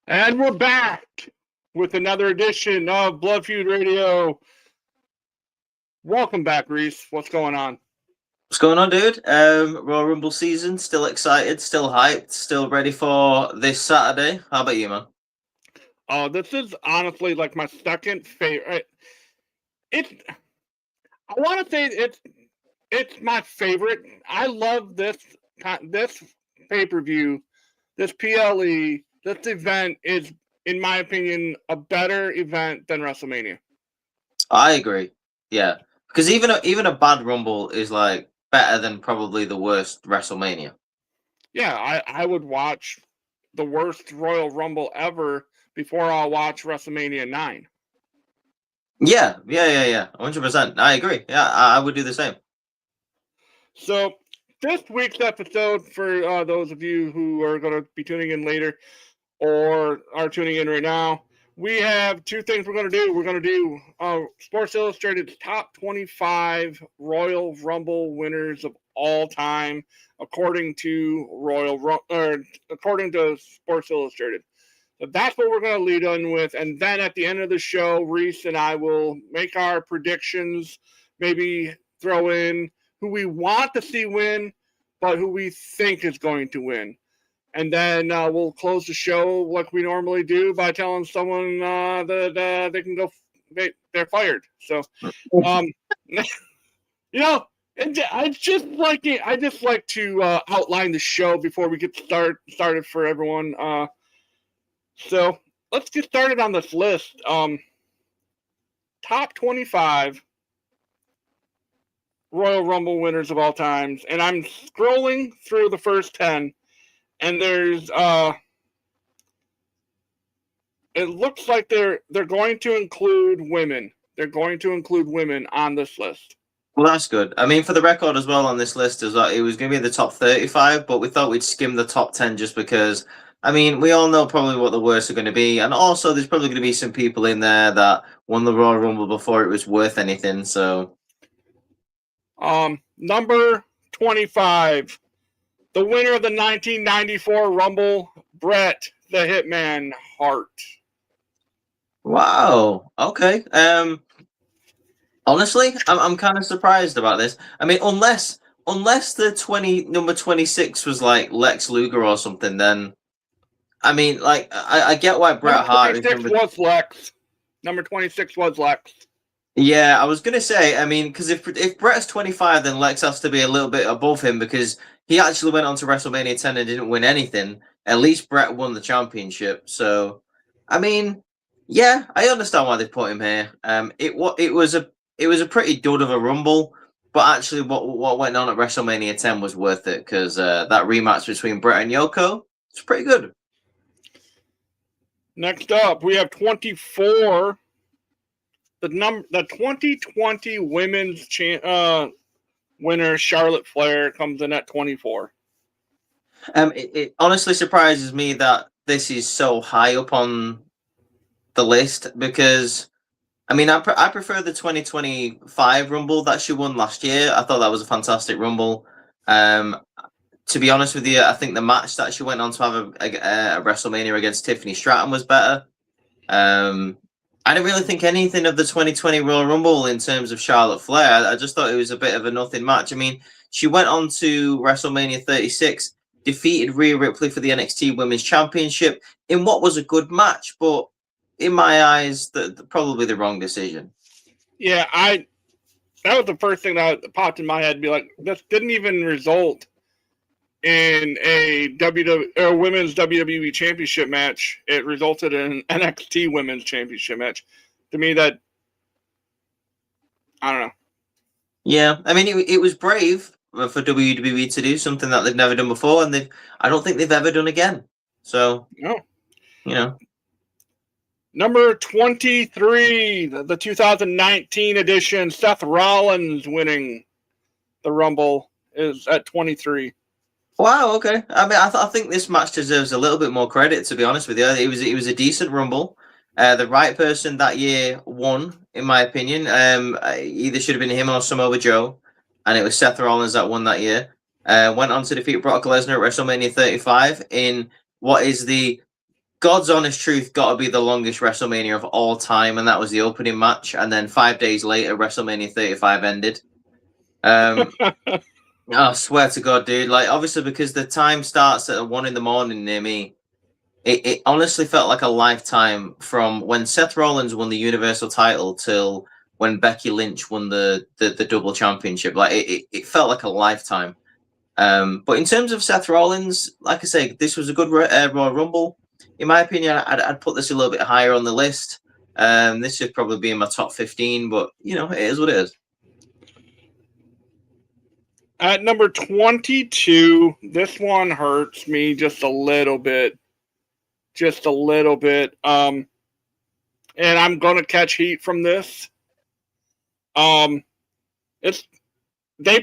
And we're back with another edition of Blood Feud Radio. Welcome back, Rhys. What's going on? What's going on, dude? Royal Rumble season, still excited, still hyped, still ready for this Saturday. How about you, man? This is honestly like my second favorite. I want to say it's my favorite. I love this pay-per-view, this PLE. This event is, in my opinion, a better event than WrestleMania. I agree. Yeah, because even a bad Rumble is like better than probably the worst WrestleMania. Yeah, I would watch the worst Royal Rumble ever before I'll watch WrestleMania 9. Yeah, 100%. I agree. Yeah, I would do the same. So this week's episode, for those of you who are going to be tuning in later or are tuning in right now, we have two things we're going to do. We're going to do Sports Illustrated's top 25 Royal Rumble winners of all time, according to according to Sports Illustrated. So that's what we're going to lead on with, and then at the end of the show, Rhys and I will make our predictions. Maybe throw in who we want to see win, but who we think is going to win. And then we'll close the show like we normally do by telling someone that they can go. They're fired. So, you know, I just like to outline the show before we get started for everyone. So let's get started on this list. Top 25 Royal Rumble winners of all times, and I'm scrolling through the first 10. And there's it looks like they're going to include women. They're going to include women on this list. Well, that's good. I mean, for the record as well on this list, is that it was going to be in the top 35, but we thought we'd skim the top 10 just because, I mean, we all know probably what the worst are going to be. And also, there's probably going to be some people in there that won the Royal Rumble before it was worth anything. So, number 25. The winner of the 1994 Rumble, Bret the Hitman Hart. Wow. Okay. Honestly, I'm kind of surprised about this. I mean, unless the number 26 was like Lex Luger or something, then I mean, like I get why Bret Hart was Lex. Number 26 was Lex. Yeah, I was gonna say. I mean, because if Bret's 25, then Lex has to be a little bit above him because he actually went on to WrestleMania 10 and didn't win anything. At least Bret won the championship. So, I mean, yeah, I understand why they put him here. It was a pretty dud of a Rumble, but actually, what went on at WrestleMania 10 was worth it because that rematch between Bret and Yoko was pretty good. Next up, we have 24. The 2020 women's winner Charlotte Flair comes in at 24. It honestly surprises me that this is so high up on the list because, I mean, I prefer the 2025 Rumble that she won last year. I thought that was a fantastic Rumble. To be honest with you, I think the match that she went on to have a WrestleMania against Tiffany Stratton was better. I didn't really think anything of the 2020 Royal Rumble in terms of Charlotte Flair. I just thought it was a bit of a nothing match. I mean, she went on to WrestleMania 36, defeated Rhea Ripley for the NXT Women's Championship in what was a good match, but in my eyes, probably the wrong decision. Yeah, that was the first thing that popped in my head. Be like, this didn't even result in a women's WWE Championship match. It resulted in an NXT Women's Championship match. To me, that I don't know. Yeah, I mean, it was brave for WWE to do something that they've never done before, and I don't think they've ever done again. So, No. You know. Number 23, the 2019 edition, Seth Rollins winning the Rumble is at 23. Wow. Okay. I mean, I think this match deserves a little bit more credit. To be honest with you, it was a decent Rumble. The right person that year won, in my opinion. Either should have been him or Samoa Joe, and it was Seth Rollins that won that year. Went on to defeat Brock Lesnar at WrestleMania 35 in what is the God's honest truth got to be the longest WrestleMania of all time, and that was the opening match. And then 5 days later, WrestleMania 35 ended. I swear to God, dude. Like, obviously, because the time starts at 1 a.m. near me, it honestly felt like a lifetime from when Seth Rollins won the Universal title till when Becky Lynch won the double championship. Like, it felt like a lifetime. But in terms of Seth Rollins, like I say, this was a good Royal Rumble. In my opinion, I'd put this a little bit higher on the list. This should probably be in my top 15, but, it is what it is. At number 22, this one hurts me just a little bit. Just a little bit. And I'm going to catch heat from this. They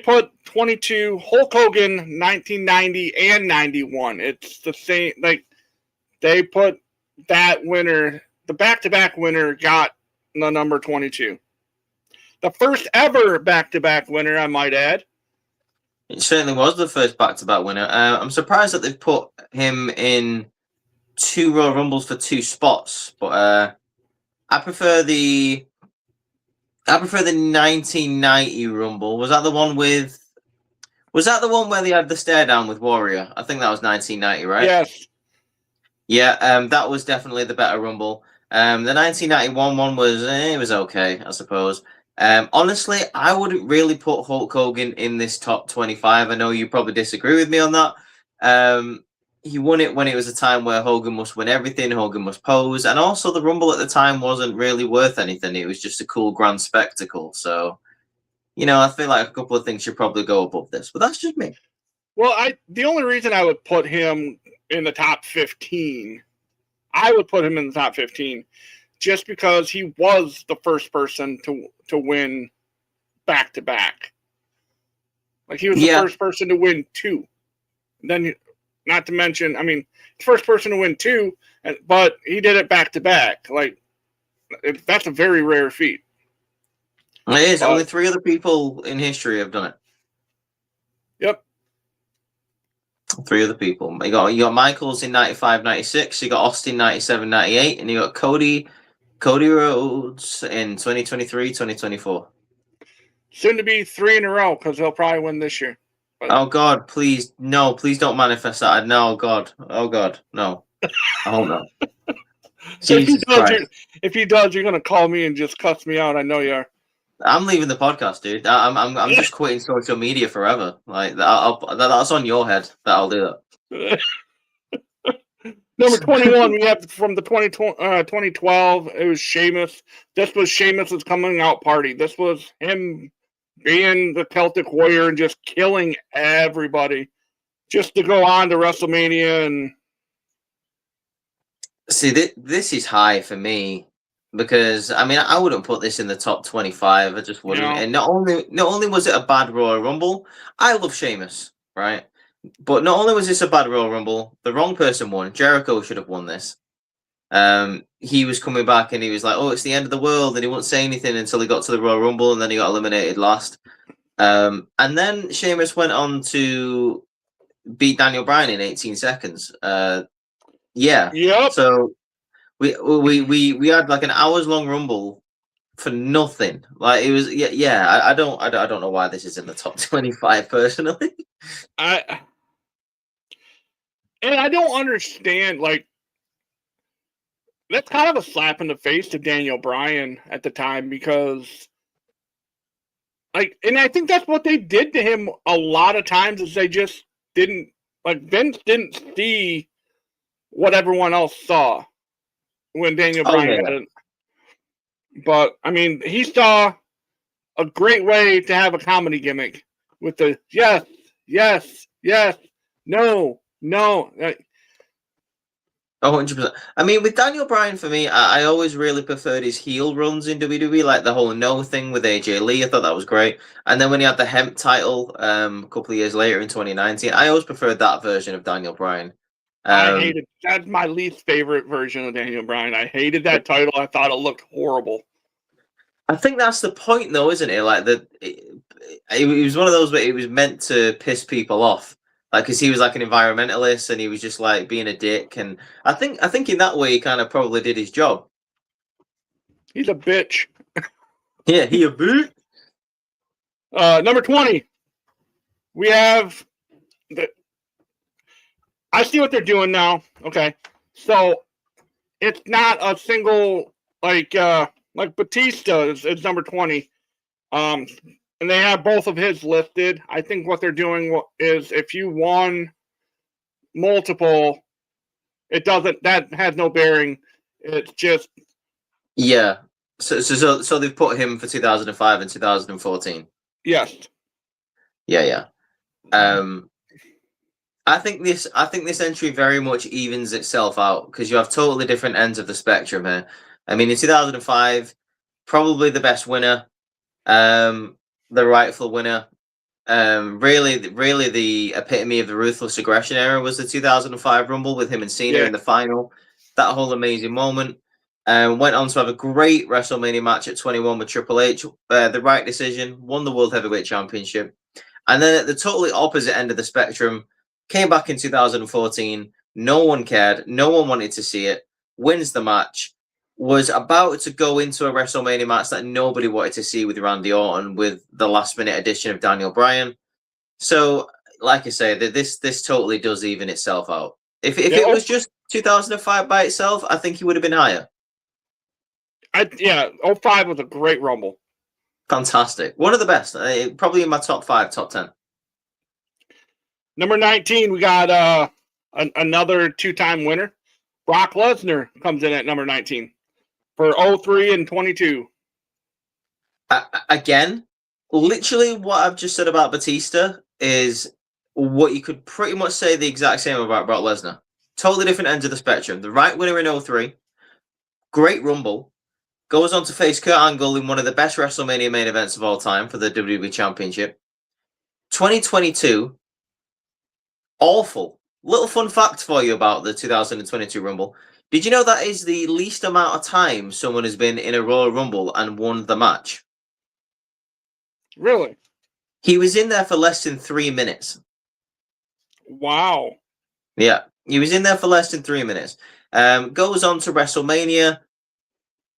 put 22 Hulk Hogan 1990 and 91. It's the same. Like, they put that winner, the back-to-back winner, got the number 22. The first ever back-to-back winner, I might add. It certainly was the first back-to-back winner. I'm surprised that they've put him in 2 Royal Rumbles for 2 spots, but I prefer the 1990 Rumble. Was that the one where they had the stare down with Warrior? I think that was 1990, right? Yes. Yeah, that was definitely the better Rumble. The 1991 one was it was okay, I suppose. Honestly, I wouldn't really put Hulk Hogan in this top 25. I know you probably disagree with me on that. He won it when it was a time where Hogan must win everything, Hogan must pose, and also the Rumble at the time wasn't really worth anything. It was just a cool grand spectacle. So, I feel like a couple of things should probably go above this, but that's just me. Well, the only reason I would put him in the top 15, I would put him in the top 15 just because he was the first person to win back-to-back. Like, he was the first person to win 2. Then, not to mention, I mean, first person to win 2, but he did it back-to-back. Like, that's a very rare feat. It is. Only 3 other people in history have done it. Yep. 3 other people. You got Michaels in 95, 96. You got Austin 97, 98, and you got Cody Rhodes in 2023, 2024. Soon to be 3 in a row because he'll probably win this year. But... Oh God, please no! Please don't manifest that. No, God. Oh God, no. I hope not. Jesus Christ. If he does, you're gonna call me and just cuss me out. I know you are. I'm leaving the podcast, dude. I'm just quitting social media forever. Like that's on your head that I'll do that. Number 21, we have from the 2012. It was Sheamus. This was Sheamus's coming out party. This was him being the Celtic Warrior and just killing everybody, just to go on to WrestleMania. And see, this is high for me. Because I mean, I wouldn't put this in the top 25. I just wouldn't. And not only was it a bad Royal Rumble, I love Sheamus, right? But not only was this a bad Royal Rumble, the wrong person won. Jericho should have won this. He was coming back and he was like, "Oh, it's the end of the world," and he wouldn't say anything until he got to the Royal Rumble, and then he got eliminated last. And then Sheamus went on to beat Daniel Bryan in 18 seconds. Yeah. Yep. So. We had like an hours long Rumble for nothing. Like it was I don't know why this is in the top 25 personally. I don't understand, like, that's kind of a slap in the face to Daniel Bryan at the time because, like, and I think that's what they did to him a lot of times is they just didn't like Vince didn't see what everyone else saw when Daniel Oh Bryan yeah, got yeah. it. But I mean, he saw a great way to have a comedy gimmick with the yes, yes, yes, no, no. 100%. I mean, with Daniel Bryan, for me, I always really preferred his heel runs in WWE, like the whole no thing with AJ Lee. I thought that was great. And then when he had the hemp title a couple of years later in 2019, I always preferred that version of Daniel Bryan. I Um, hated that's my least favorite version of Daniel Bryan. I hated that title. I thought it looked horrible. I think that's the point, though, isn't it? Like it was one of those where it was meant to piss people off, like because he was like an environmentalist and he was just like being a dick. And I think in that way he kind of probably did his job. He's a bitch. Yeah, he a boot. Number 20, we have the. I see what they're doing now. Okay, so it's not a single like Batista is number 20. Um, and they have both of his listed. I think what they're doing is if you won multiple, it doesn't. That has no bearing. It's just Yeah. So they've put him for 2005 and 2014. yes. Yeah, yeah. I think this entry very much evens itself out because you have totally different ends of the spectrum here. I mean, in 2005, probably the best winner, the rightful winner. Really the epitome of the ruthless aggression era was the 2005 Rumble with him and Cena Yeah. in the final. That whole amazing moment. Went on to have a great WrestleMania match at 21 with Triple H. The right decision, won the World Heavyweight Championship. And then at the totally opposite end of the spectrum, came back in 2014. No one cared. No one wanted to see it. Wins the match. Was about to go into a WrestleMania match that nobody wanted to see with Randy Orton with the last minute addition of Daniel Bryan. So, like I say, this totally does even itself out. If it was just 2005 by itself, I think he would have been higher. 05 was a great Rumble. Fantastic. One of the best. Probably in my top 5, top 10. Number 19, we got another two-time winner. Brock Lesnar comes in at number 19 for 03 and 22. Again, literally what I've just said about Batista is what you could pretty much say the exact same about Brock Lesnar. Totally different ends of the spectrum. The right winner in 03, great Rumble, goes on to face Kurt Angle in one of the best WrestleMania main events of all time for the WWE Championship. 2022, awful. Little fun fact for you about the 2022 Rumble. Did you know that is the least amount of time someone has been in a Royal Rumble and won the match? Really? He was in there for less than 3 minutes. Wow. Yeah, he was in there for less than 3 minutes. Goes on to WrestleMania.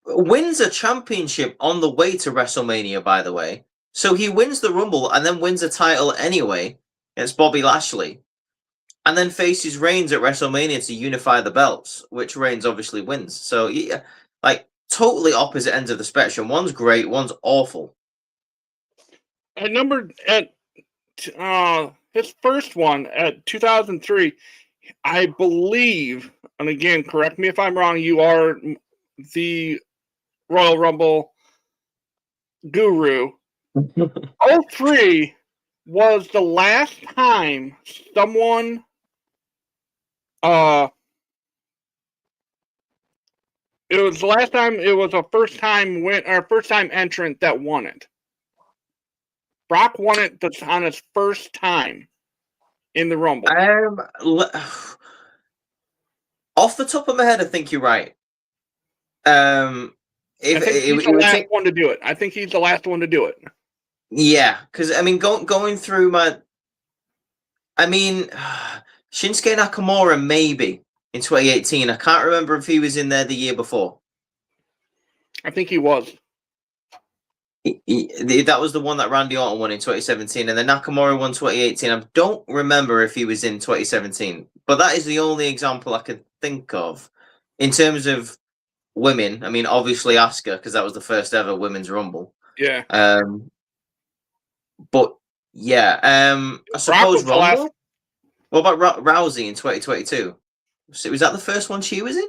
Wins a championship on the way to WrestleMania, by the way. So he wins the Rumble and then wins a title anyway against Bobby Lashley. And then faces Reigns at WrestleMania to unify the belts, which Reigns obviously wins. So, yeah, like, totally opposite ends of the spectrum. One's great, one's awful. His first one at 2003, I believe, and again, correct me if I'm wrong, you are the Royal Rumble guru. 03 was the last time someone it was the last time it was a first time entrant that won it. Brock won it on his first time in the Rumble. Off the top of my head, I think you're right. I think he's the last one to do it. I think he's the last one to do it. Yeah, because I mean, going through Shinsuke Nakamura maybe in 2018. I can't remember if he was in there the year before. I think he was. That was the one that Randy Orton won in 2017, and then Nakamura won 2018. I don't remember if he was in 2017, but that is the only example I could think of in terms of women. I mean, obviously Asuka, because that was the first ever women's Rumble. Yeah. But yeah, I suppose Rumble. What about Rousey in 2022? Was that the first one she was in?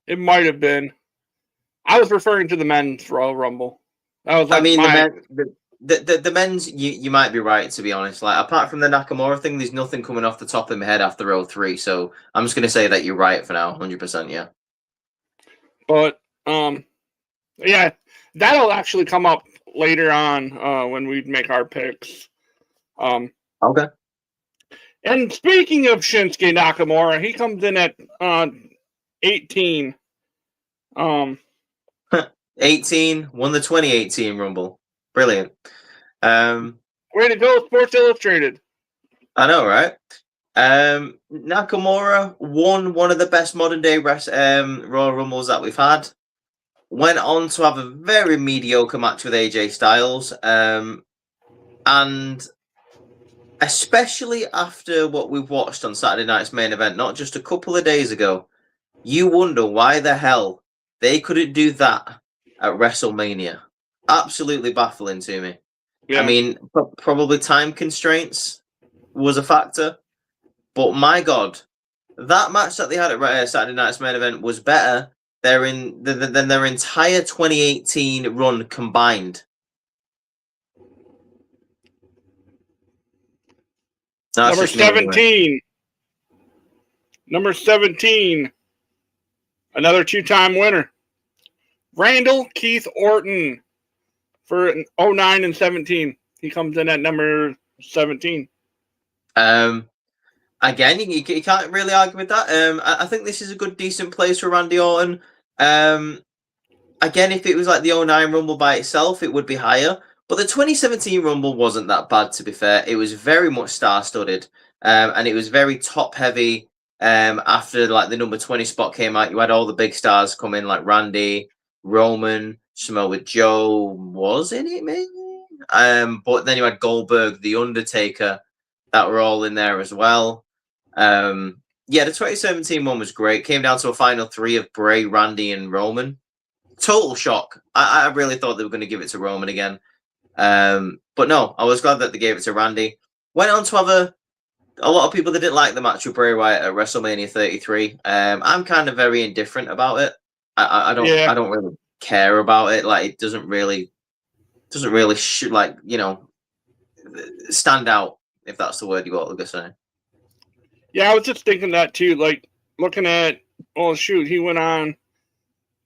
It might have been. I was referring to the men's Royal Rumble. That was like the men's. You might be right, to be honest. Like, apart from the Nakamura thing, there's nothing coming off the top of my head after 03. So I'm just gonna say that you're right for now, 100%. Yeah. But yeah, that'll actually come up later on when we make our picks. Okay. And speaking of Shinsuke Nakamura, he comes in at 18. 18 won the 2018 Rumble. Brilliant. Way to go, Sports Illustrated. I know, right? Nakamura won one of the best modern day Royal Rumbles that we've had. Went on to have a very mediocre match with AJ Styles. And especially after what we've watched on Saturday night's main event, not just a couple of days ago, you wonder why the hell they couldn't do that at WrestleMania. Absolutely baffling to me. Yeah. I mean, probably time constraints was a factor, but my God, that match that they had at Saturday night's main event was better than their entire 2018 run combined. Number 17. Number 17. Another two-time winner. Randall Keith Orton for 09 and 17. He comes in at number 17. Again, you can't really argue with that. I think this is a good, decent place for Randy Orton. Again, if it was like the 09 Rumble by itself, it would be higher. But the 2017 Rumble wasn't that bad, to be fair. It was very much star-studded, and it was very top-heavy. After like the number 20 spot came out, you had all the big stars come in, like Randy, Roman, Samoa Joe was in it, maybe. But then you had Goldberg, The Undertaker, that were all in there as well. Yeah, the 2017 one was great. Came down to a final three of Bray, Randy, and Roman. Total shock. I really thought they were going to give it to Roman again. But no, I was glad that they gave it to Randy. Went on to have a lot of people that didn't like the match with Bray Wyatt at WrestleMania 33. I'm kind of very indifferent about it. I don't really care about it. Like, it doesn't really stand out, if that's the word you want to say. Yeah, I was just thinking that too. Like, looking at, oh shoot, he went on.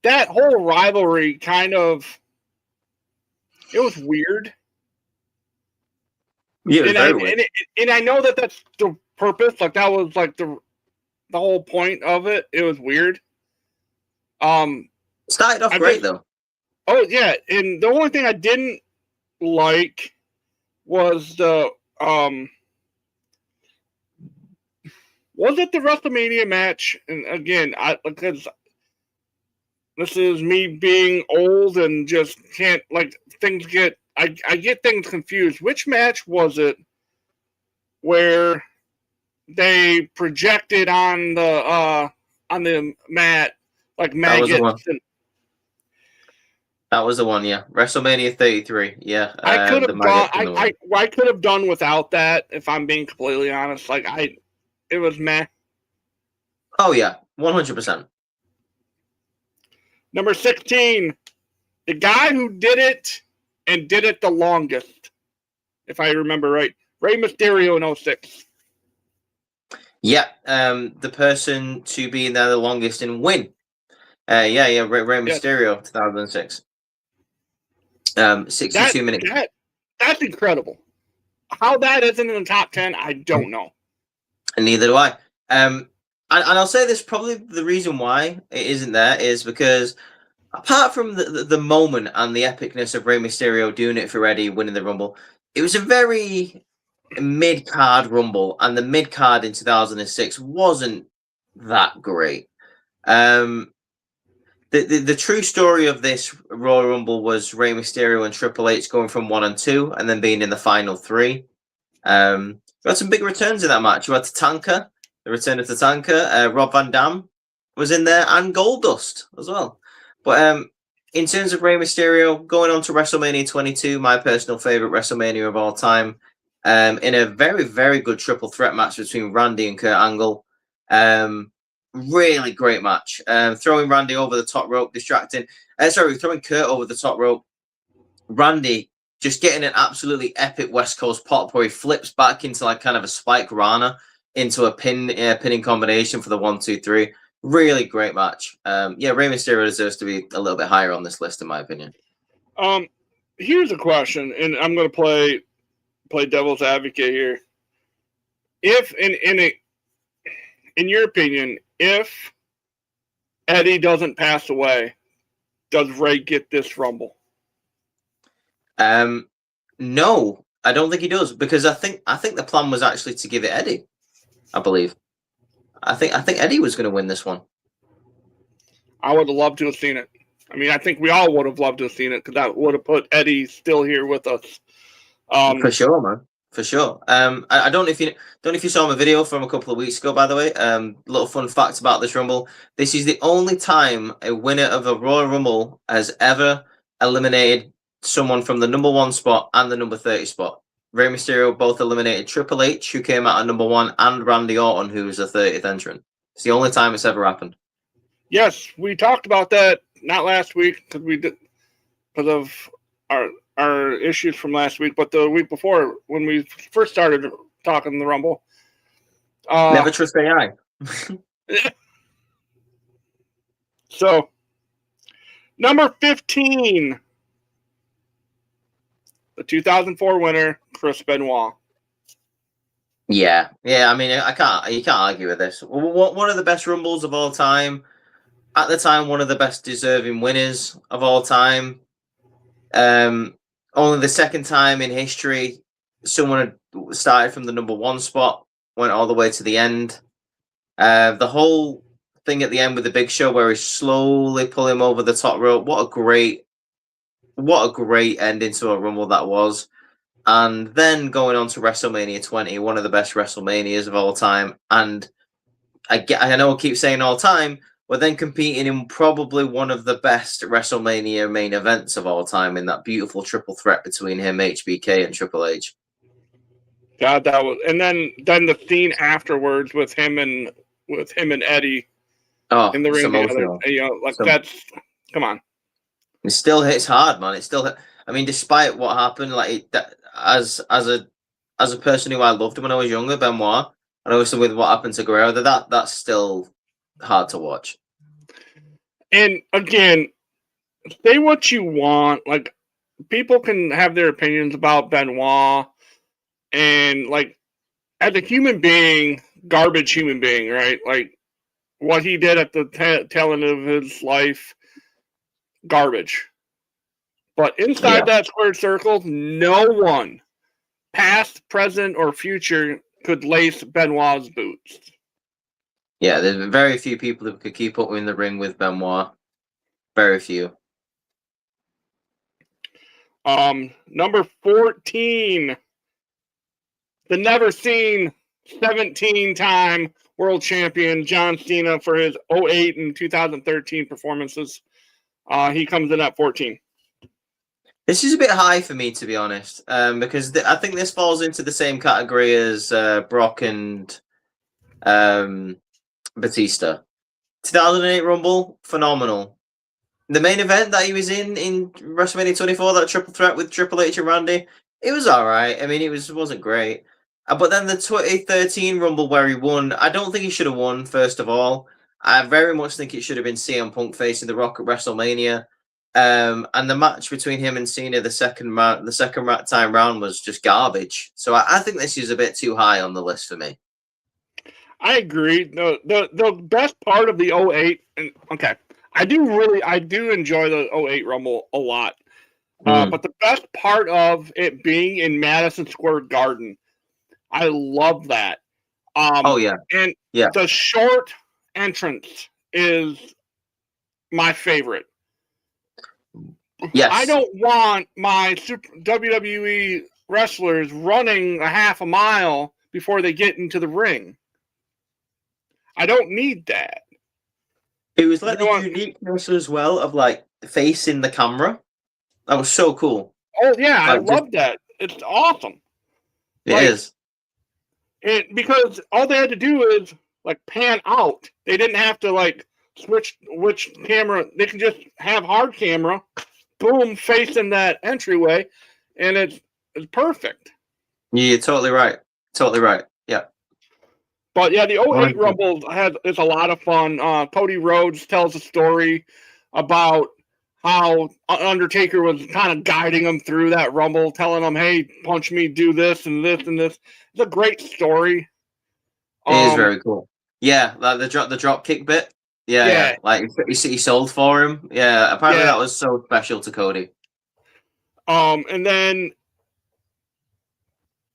That whole rivalry kind of, it was weird. Yeah, weird. And I know that that's the purpose. Like, that was like the whole point of it. It was weird. Started off great though. Oh yeah, and the only thing I didn't like was the was it the WrestleMania match? And again, because this is me being old and just can't, like, things get, I get things confused. Which match was it where they projected on the mat like maggots? That was the one, yeah. WrestleMania 33, yeah. I could have gone. I could have done without that, if I'm being completely honest. Like, it was meh. Oh yeah, 100%. Number 16, the guy who did it and did it the longest, if I remember right, Rey Mysterio in 06. Yeah, the person to be in there the longest and win. Rey Mysterio, 2006. 62 minutes. That's incredible. How that isn't in the top 10, I don't know. And neither do I. And I'll say this, probably the reason why it isn't there is because apart from the moment and the epicness of Rey Mysterio doing it for Eddie, winning the Rumble, it was a very mid-card Rumble, and the mid-card in 2006 wasn't that great. The true story of this Royal Rumble was Rey Mysterio and Triple H going from 1 and 2 and then being in the final 3. We had some big returns in that match. You had Tatanka, the return of Tatanka. Rob Van Dam was in there, and Goldust as well. But in terms of Rey Mysterio, going on to WrestleMania 22, my personal favorite WrestleMania of all time, in a very, very good triple threat match between Randy and Kurt Angle. Really great match. Throwing Randy over the top rope, throwing Kurt over the top rope. Randy just getting an absolutely epic West Coast pop where he flips back into like kind of a spike Rana into a pinning combination for the 1-2-3. Really great match. Yeah, Rey Mysterio deserves to be a little bit higher on this list, in my opinion. Here's a question, and I'm going to play devil's advocate here. If in your opinion, if Eddie doesn't pass away, does Rey get this Rumble? No, I don't think he does, because I think the plan was actually to give it Eddie. I believe. I think Eddie was going to win this one. I would have loved to have seen it. I mean, I think we all would have loved to have seen it because that would have put Eddie still here with us. For sure, man. For sure. I don't know if you saw my video from a couple of weeks ago, by the way. Little fun fact about this Rumble. This is the only time a winner of a Royal Rumble has ever eliminated someone from the number 1 spot and the number 30 spot. Rey Mysterio both eliminated Triple H, who came out at number 1, and Randy Orton, who was the 30th entrant. It's the only time it's ever happened. Yes, we talked about that not last week because of our issues from last week, but the week before when we first started talking the Rumble. Never trust AI. So, number 15, the 2004 winner, Chris Benoit. Yeah. I mean, you can't argue with this. One of the best Rumbles of all time. At the time, one of the best deserving winners of all time. Only the second time in history someone had started from the number 1 spot, went all the way to the end. The whole thing at the end with the Big Show where he slowly pull him over the top rope. What a great ending to a Rumble that was. And then going on to WrestleMania 20, one of the best WrestleManias of all time. And I know I keep saying all time, but then competing in probably one of the best WrestleMania main events of all time in that beautiful triple threat between him, HBK, and Triple H. God, that was, and then the scene afterwards with him and Eddie in the ring together. You know, that's, come on. It still hits hard, man. It still, I mean, despite what happened, like as a person who I loved when I was younger, Benoit, and obviously with what happened to Guerrero, that's still hard to watch. And again, say what you want. Like, people can have their opinions about Benoit, and like, as a human being, garbage human being, right? Like, what he did at the tail end of his life, garbage. But inside that squared circle, no one, past, present, or future, could lace Benoit's boots. Yeah, there's very few people who could keep up in the ring with Benoit. Very few. Number 14, the never seen 17-time world champion John Cena for his 2008 and 2013 performances. He comes in at 14. This is a bit high for me, to be honest, because I think this falls into the same category as Brock and Batista. 2008 Rumble, phenomenal. The main event that he was in WrestleMania 24, that triple threat with Triple H and Randy, it was all right. I mean, it wasn't great. But then the 2013 Rumble where he won, I don't think he should have won, first of all. I very much think it should have been CM Punk facing The Rock at WrestleMania. And the match between him and Cena, the second time round, was just garbage. So I think this is a bit too high on the list for me. I agree. The best part of the 2008, and okay, I do enjoy the 2008 Rumble a lot. But the best part of it being in Madison Square Garden, I love that. And the short entrance is my favorite. Yes. I don't want my WWE wrestlers running a half a mile before they get into the ring. I don't need that. It was like the uniqueness as well of like facing the camera. That was so cool. Oh yeah, I love that. It's awesome. It is. Because all they had to do is like pan out. They didn't have to like switch which camera. They can just have hard camera, boom, facing that entryway, and it's perfect. Yeah, you're totally right. Totally right. Yeah. But yeah, the 08 Wonderful. Rumble is a lot of fun. Cody Rhodes tells a story about how Undertaker was kind of guiding him through that Rumble, telling him, "Hey, punch me, do this and this and this." It's a great story. It is very cool. Yeah, like the drop kick bit. Yeah. Like he sold for him. Yeah, apparently that was so special to Cody. And then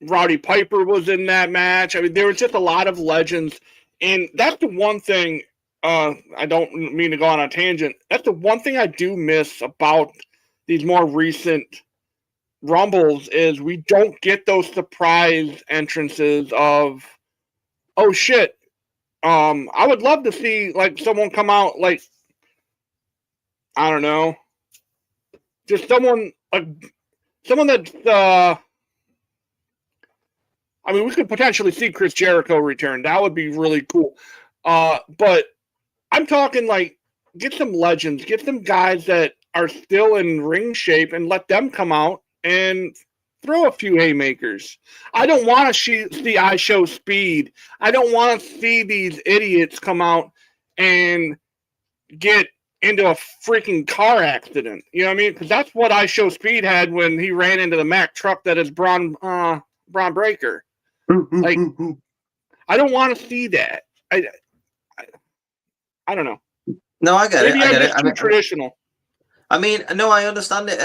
Roddy Piper was in that match. I mean, there was just a lot of legends, and that's the one thing. I don't mean to go on a tangent. That's the one thing I do miss about these more recent Rumbles is we don't get those surprise entrances of, oh shit. I would love to see like someone come out like, I don't know, just someone that's I mean, we could potentially see Chris Jericho return. That would be really cool. But I'm talking like get some legends, get some guys that are still in ring shape and let them come out and throw a few haymakers. I don't want to see I Show Speed. I don't want to see these idiots come out and get into a freaking car accident. You know what I mean? Because that's what I Show Speed had when he ran into the Mack truck that is Braun Breaker. Like, I don't want to see that. I don't know. No, I get Maybe it. I get it. Too traditional. I mean, no, I understand it.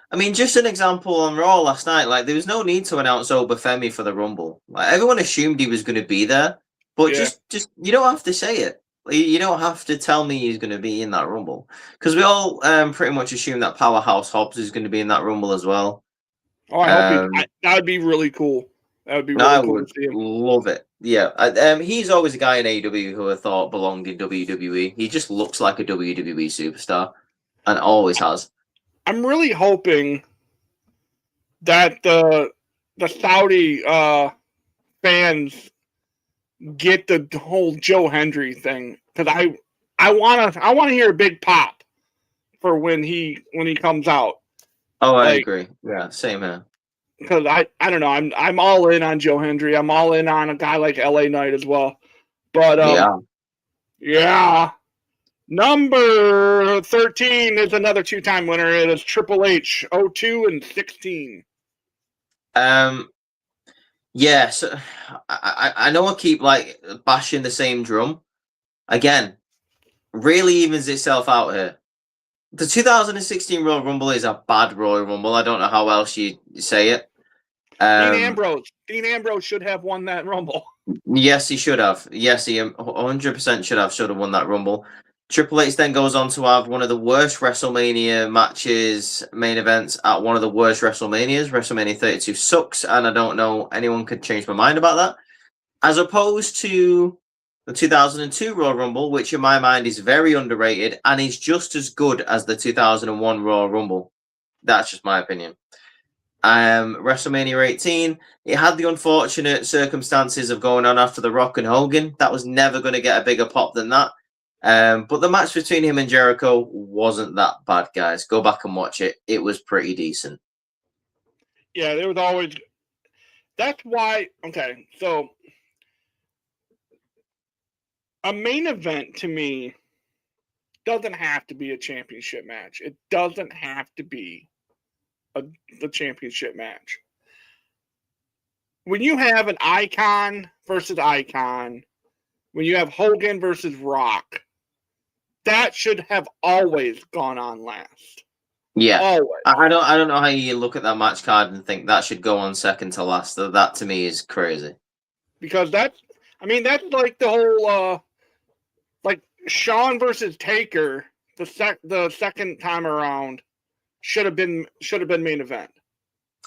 I mean, just an example on Raw last night. Like, there was no need to announce Obafemi for the Rumble. Like, everyone assumed he was going to be there, but just you don't have to say it. You don't have to tell me he's going to be in that Rumble because we all pretty much assume that Powerhouse Hobbs is going to be in that Rumble as well. Oh, I hope that would be really cool. That would be really cool to see him. Love it. Yeah, he's always a guy in AEW who I thought belonged in WWE. He just looks like a WWE superstar, and always has. I'm really hoping that the Saudi fans get the whole Joe Hendry thing because I want to hear a big pop for when he comes out. Oh, I agree. Yeah, same here. Because I don't know, I'm all in on Joe Hendry. I'm all in on a guy like LA Knight as well. But yeah. Number 13 is another two-time winner. It is Triple H, 02 and 16. Yeah, so I know I keep like bashing the same drum. Again, really evens itself out here. The 2016 Royal Rumble is a bad Royal Rumble. I don't know how else you say it. Dean Ambrose should have won that Rumble. Yes, he should have. Yes, he 100% should have won that Rumble. Triple H then goes on to have one of the worst WrestleMania matches, main events at one of the worst WrestleManias. WrestleMania 32 sucks, and I don't know anyone could change my mind about that. As opposed to the 2002 Royal Rumble, which in my mind is very underrated and is just as good as the 2001 Royal Rumble. That's just my opinion. WrestleMania 18, it had the unfortunate circumstances of going on after The Rock and Hogan. That was never going to get a bigger pop than that. But the match between him and Jericho wasn't that bad, guys. Go back and watch it. It was pretty decent. Yeah, there was always... That's why... Okay, so... A main event, to me, doesn't have to be a championship match. It doesn't have to be the championship match. When you have an icon versus icon, when you have Hogan versus Rock, that should have always gone on last. Yeah, always. I don't know how you look at that match card and think that should go on second to last. That to me is crazy. Because that's like the whole like Shawn versus Taker, the second time around should have been main event.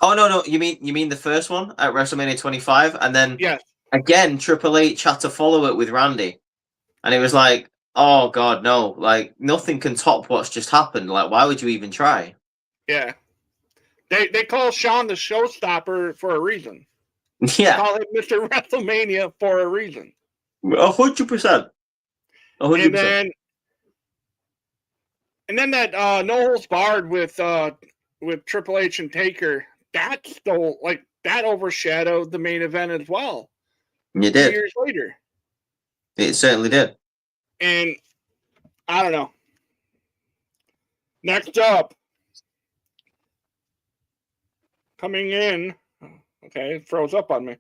Oh no, you mean the first one at WrestleMania 25, and then yes, again Triple H had to follow it with Randy, and it was like, oh god, no, like nothing can top what's just happened. Like, why would you even try? Yeah, they call Shawn the showstopper for a reason. Yeah, Call him Mr. WrestleMania for a reason. 100%. And 100%. then that no holds barred with Triple H and Taker, that stole like that overshadowed the main event as well. You 2 did. years later. It certainly did. And I don't know. Next up, coming in. Okay, it froze up on me.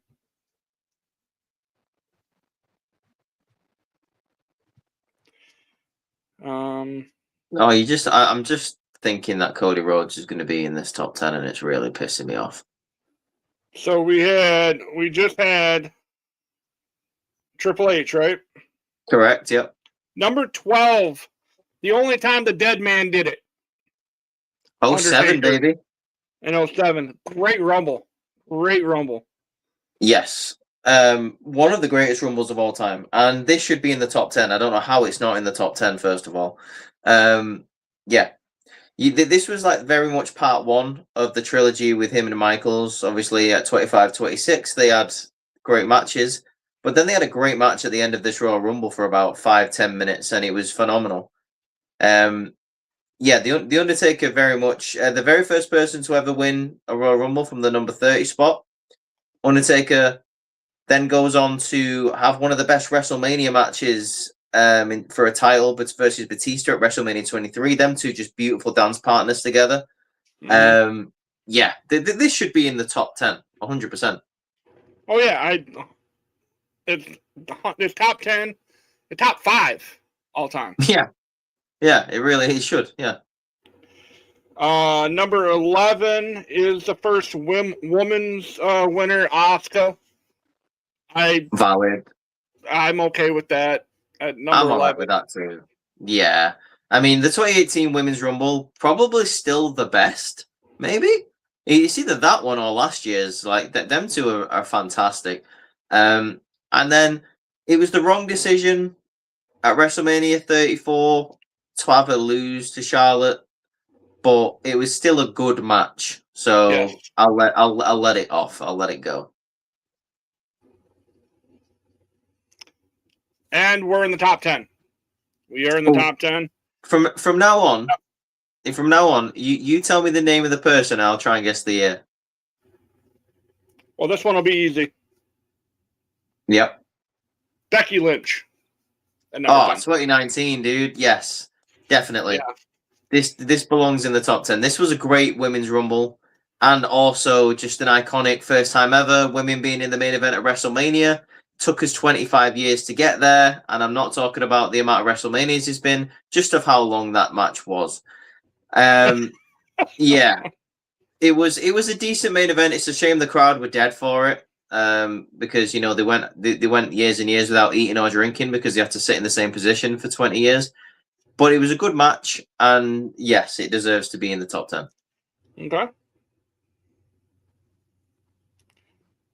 Oh, I'm just thinking that Cody Rhodes is going to be in this top 10, and it's really pissing me off. So we just had Triple H, right? Correct. Yep. Number 12. The only time the Dead Man did it. 07, Undertaker. baby. In 07. Great Rumble. Great Rumble. Yes. One of the greatest Rumbles of all time. And this should be in the top 10. I don't know how it's not in the top 10, first of all. Yeah. This was like very much part one of the trilogy with him and Michaels. Obviously, at 25, 26, they had great matches. But then they had a great match at the end of this Royal Rumble for about 5-10 minutes, and it was phenomenal. Yeah, the Undertaker very much the very first person to ever win a Royal Rumble from the number 30 spot. Undertaker then goes on to have one of the best WrestleMania matches for a title, but versus Batista at WrestleMania 23. Them two just beautiful dance partners together. Mm-hmm. Yeah, this should be in the top 10, 100%. Oh yeah, it's top 10, the top 5 all time. Yeah, it should. Yeah. Number 11 is the first woman's winner, Asuka. Valid. I'm okay with that. At number I'm 11. alright with that too. Yeah. I mean, the 2018 Women's Rumble, probably still the best, maybe? It's either that one or last year's. Like, them two are fantastic. And then it was the wrong decision at WrestleMania 34 to have her lose to Charlotte, but it was still a good match. So yes. I'll let it off. I'll let it go. And we're in the top 10. We are in the top 10. From now on, you tell me the name of the person, I'll try and guess the year. Well, this one will be easy. Yep. Becky Lynch. 2019, dude. Yes, definitely. Yeah. This belongs in the top 10. This was a great Women's Rumble, and also just an iconic first time ever women being in the main event at WrestleMania. Took us 25 years to get there, and I'm not talking about the amount of WrestleManias it's been, just of how long that match was. Yeah, it was a decent main event. It's a shame the crowd were dead for it, because they went years and years without eating or drinking because they had to sit in the same position for 20 years. But it was a good match, and yes, it deserves to be in the top 10. Okay.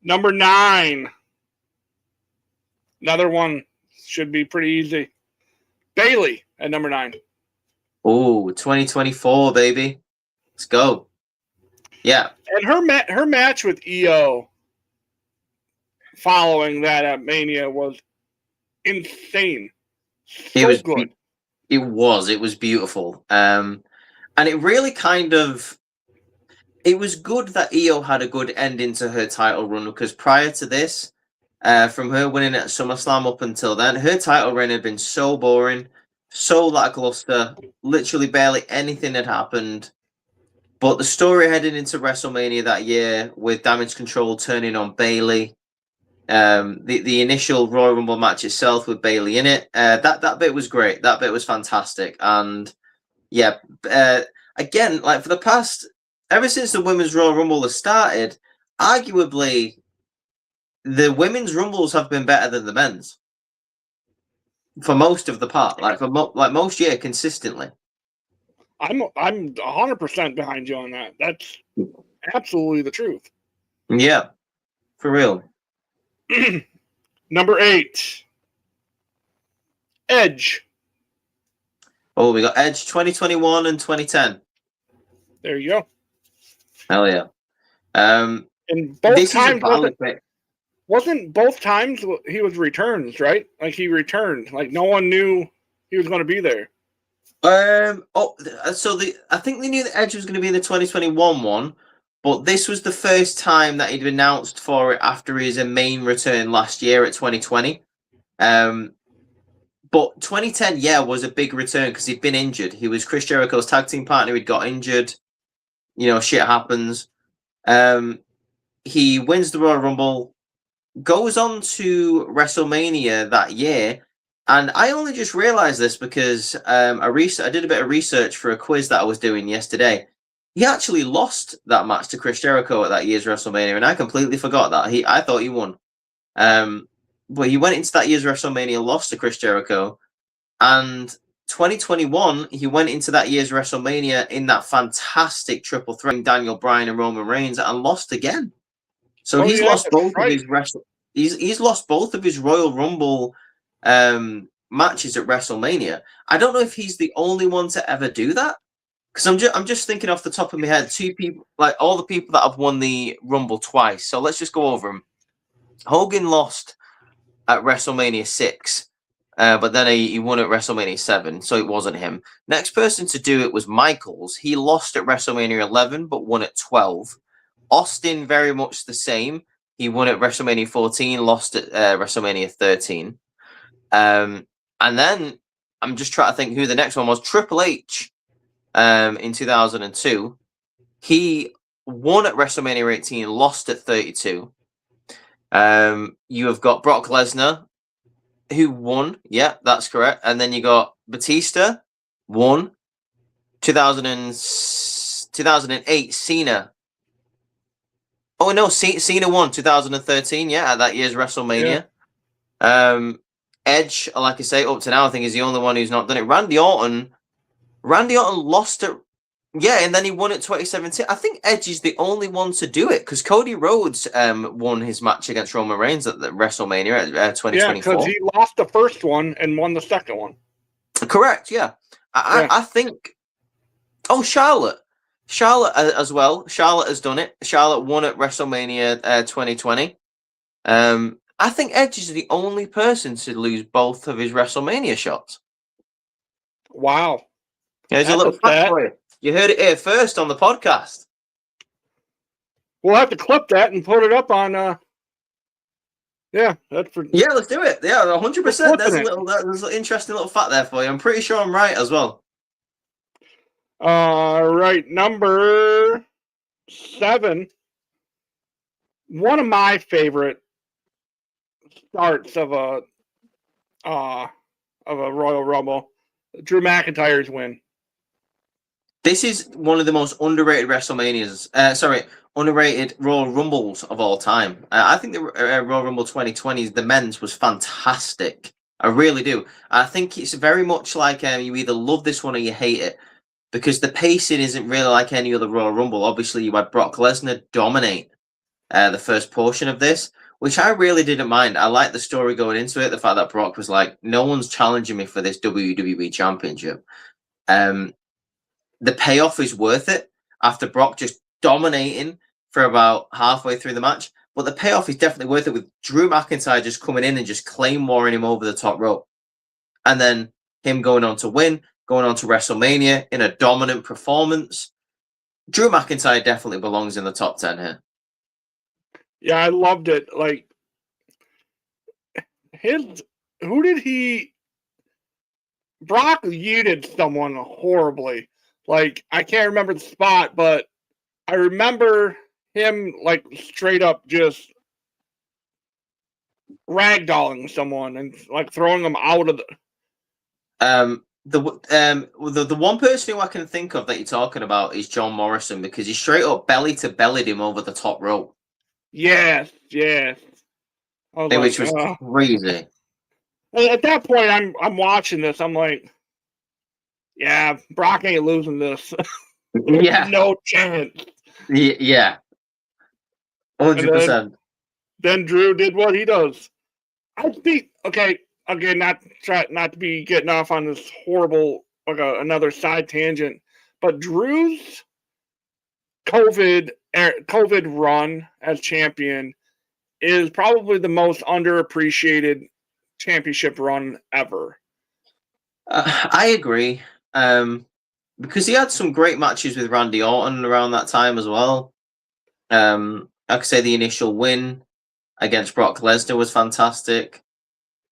Number 9. Another one should be pretty easy. Bayley at number 9. Oh, 2024, baby. Let's go. Yeah. And her match with EO following that at Mania was insane. It was good. It was beautiful. And it really it was good that EO had a good ending to her title run, because prior to this, from her winning at SummerSlam up until then, her title reign had been so boring, so lackluster, literally barely anything had happened. But the story heading into WrestleMania that year with Damage Control turning on Bayley, the initial Royal Rumble match itself with Bayley in it, that bit was great. That bit was fantastic. And yeah, again, like for the past, ever since the Women's Royal Rumble has started, arguably the Women's Rumbles have been better than the men's for most of the part, like for most year consistently. I'm 100% behind you on that. That's absolutely the truth. Yeah, for real. Number 8, Edge. Oh, we got Edge 2021 and 2010. There you go. Hell yeah. And both this times is a valid pick. wasn't both times he was returns, right? Like he returned. Like no one knew he was going to be there. I think they knew that Edge was going to be in the 2021 one, but this was the first time that he'd announced for it after his main return last year at 2020. But 2010, yeah, was a big return because he'd been injured. He was Chris Jericho's tag team partner. He'd got injured. You know, shit happens. He wins the Royal Rumble, goes on to WrestleMania that year. And I only just realized this because I did a bit of research for a quiz that I was doing yesterday. He actually lost that match to Chris Jericho at that year's WrestleMania, and I completely forgot that. I thought he won. But he went into that year's WrestleMania, lost to Chris Jericho, and 2021 he went into that year's WrestleMania in that fantastic triple threat, Daniel Bryan and Roman Reigns, and lost again. So he's lost both of his he's lost both of his Royal Rumble matches at WrestleMania. I don't know if he's the only one to ever do that, because I'm just thinking off the top of my head, two people, like all the people that have won the Rumble twice. So let's just go over them. Hogan lost at WrestleMania 6, but then he won at WrestleMania 7, so it wasn't him. Next person to do it was Michaels. He lost at WrestleMania 11, but won at 12. Austin, very much the same. He won at WrestleMania 14, lost at WrestleMania 13. And then I'm just trying to think who the next one was. Triple H in 2002. He won at WrestleMania 18, lost at 32. You have got Brock Lesnar, who won. Yeah, that's correct. And then you got Batista, won. 2008, Cena. Oh, no, Cena won 2013, yeah, at that year's WrestleMania. Yeah. Edge, like I say, up to now, I think is the only one who's not done it. Randy Orton lost it. Yeah, and then he won it 2017. I think Edge is the only one to do it because Cody Rhodes won his match against Roman Reigns at the WrestleMania at 2024. Yeah, because he lost the first one and won the second one. Correct, yeah. I think... Oh, Charlotte as well. Charlotte has done it. Charlotte won at WrestleMania 2020. I think Edge is the only person to lose both of his WrestleMania shots. Wow. There's a little fact for you. You heard it here first on the podcast. We'll have to clip that and put it up on. Yeah, that's for. Yeah, let's do it. Yeah, 100%. There's an interesting little fact there for you. I'm pretty sure I'm right as well. Right, number 7. One of my favorite starts of a Royal Rumble, Drew McIntyre's win. This is one of the most underrated WrestleManias. Underrated Royal Rumbles of all time. I think the Royal Rumble 2020, the men's, was fantastic. I really do. I think it's very much like you either love this one or you hate it, because the pacing isn't really like any other Royal Rumble. Obviously, you had Brock Lesnar dominate the first portion of this, which I really didn't mind. I liked the story going into it. The fact that Brock was like, no one's challenging me for this WWE Championship. The payoff is worth it after Brock just dominating for about halfway through the match. But the payoff is definitely worth it with Drew McIntyre just coming in and just claymoring him over the top rope. And then him going on to win, going on to WrestleMania in a dominant performance. Drew McIntyre definitely belongs in the top 10 here. Yeah, I loved it. Like, Brock yeeted someone horribly. Like, I can't remember the spot, but I remember him, like, straight up just ragdolling someone and, like, throwing them out of the one person who I can think of that you're talking about is John Morrison, because he straight up belly to bellied him over the top rope. Yes. Which was crazy. At that point, I'm watching this. I'm like, yeah, Brock ain't losing this. Yeah, no chance. Yeah, 100%. Then Drew did what he does. I think. Okay, again, not to be getting off on this horrible another side tangent, but Drew's COVID run as champion is probably the most underappreciated championship run ever. I agree. Because he had some great matches with Randy Orton around that time as well. I could say the initial win against Brock Lesnar was fantastic.